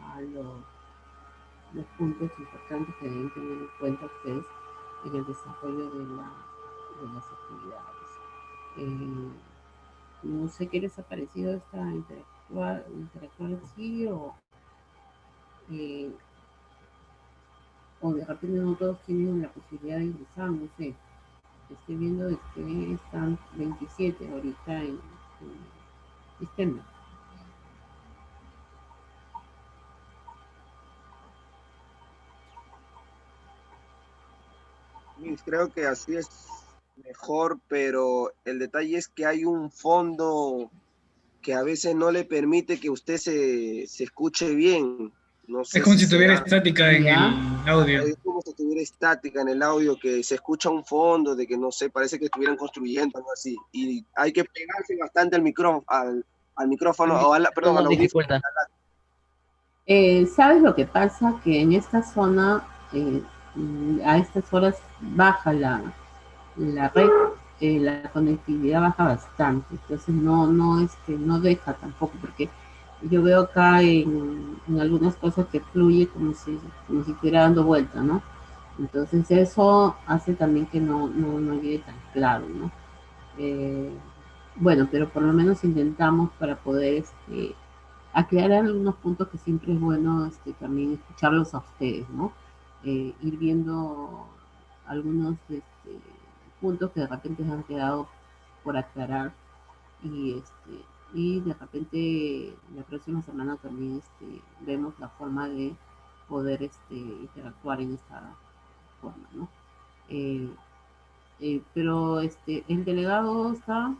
Speaker 1: a los puntos importantes que deben tener en cuenta ustedes en el desarrollo de las actividades. No sé qué les ha parecido esta interactuar así, eh, o de repente no todos tienen la posibilidad de ingresar, no sé. Estoy viendo que están 27 ahorita en sistema.
Speaker 2: Creo que así es mejor, pero el detalle es que hay un fondo que a veces no le permite que usted se escuche bien. No
Speaker 6: Es
Speaker 2: sé
Speaker 6: como
Speaker 2: si
Speaker 6: si estuviera
Speaker 2: será.
Speaker 6: estática en
Speaker 1: ¿Ya?
Speaker 6: el audio.
Speaker 2: Es como si estuviera estática en el audio, que se escucha un fondo de que no sé, parece que estuvieran construyendo algo así. Y hay que pegarse bastante al micrófono, al micrófono, o perdón,
Speaker 7: Todo
Speaker 2: al audífono.
Speaker 7: dificulta.
Speaker 1: ¿Sabes lo que pasa? Que en esta zona, a estas horas baja la red, la conectividad baja bastante, entonces no deja tampoco, porque yo veo acá en algunas cosas que fluye como si estuviera dando vuelta, ¿no? Entonces eso hace también que no llegue tan claro, ¿no? Eh, bueno, pero por lo menos intentamos para poder aclarar algunos puntos que siempre es bueno también escucharlos a ustedes, ¿no? Ir viendo algunos puntos que de repente se han quedado por aclarar y de repente la próxima semana también vemos la forma de poder interactuar en esta forma, ¿no? Eh, pero el delegado está,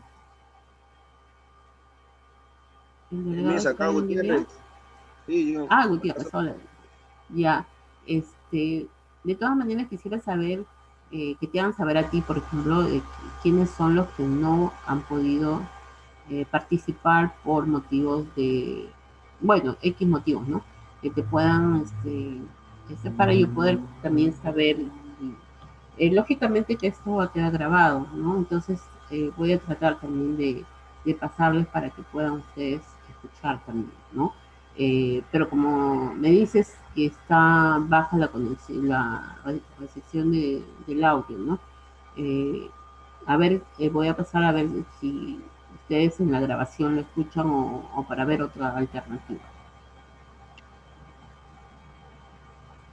Speaker 1: el delegado
Speaker 2: Mira,
Speaker 1: está
Speaker 2: acá
Speaker 1: en línea.
Speaker 2: Gutiérrez. Sí, yo.
Speaker 1: Ah, Gutiérrez, hola. Ya, de todas maneras quisiera saber, que te hagan saber a ti, por ejemplo, quiénes son los que no han podido participar por motivos bueno, X motivos, ¿no? Que te puedan, para yo poder también saber, lógicamente que esto va a quedar grabado, ¿no? Entonces voy a tratar también de pasarles para que puedan ustedes escuchar también, ¿no? Pero como me dices que está baja la conexión, la recepción del audio, ¿no? A ver, voy a pasar a ver si ustedes en la grabación lo escuchan o para ver otra alternativa.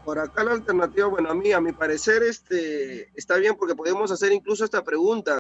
Speaker 2: Por acá la alternativa, bueno, a mi parecer, está bien porque podemos hacer incluso esta pregunta.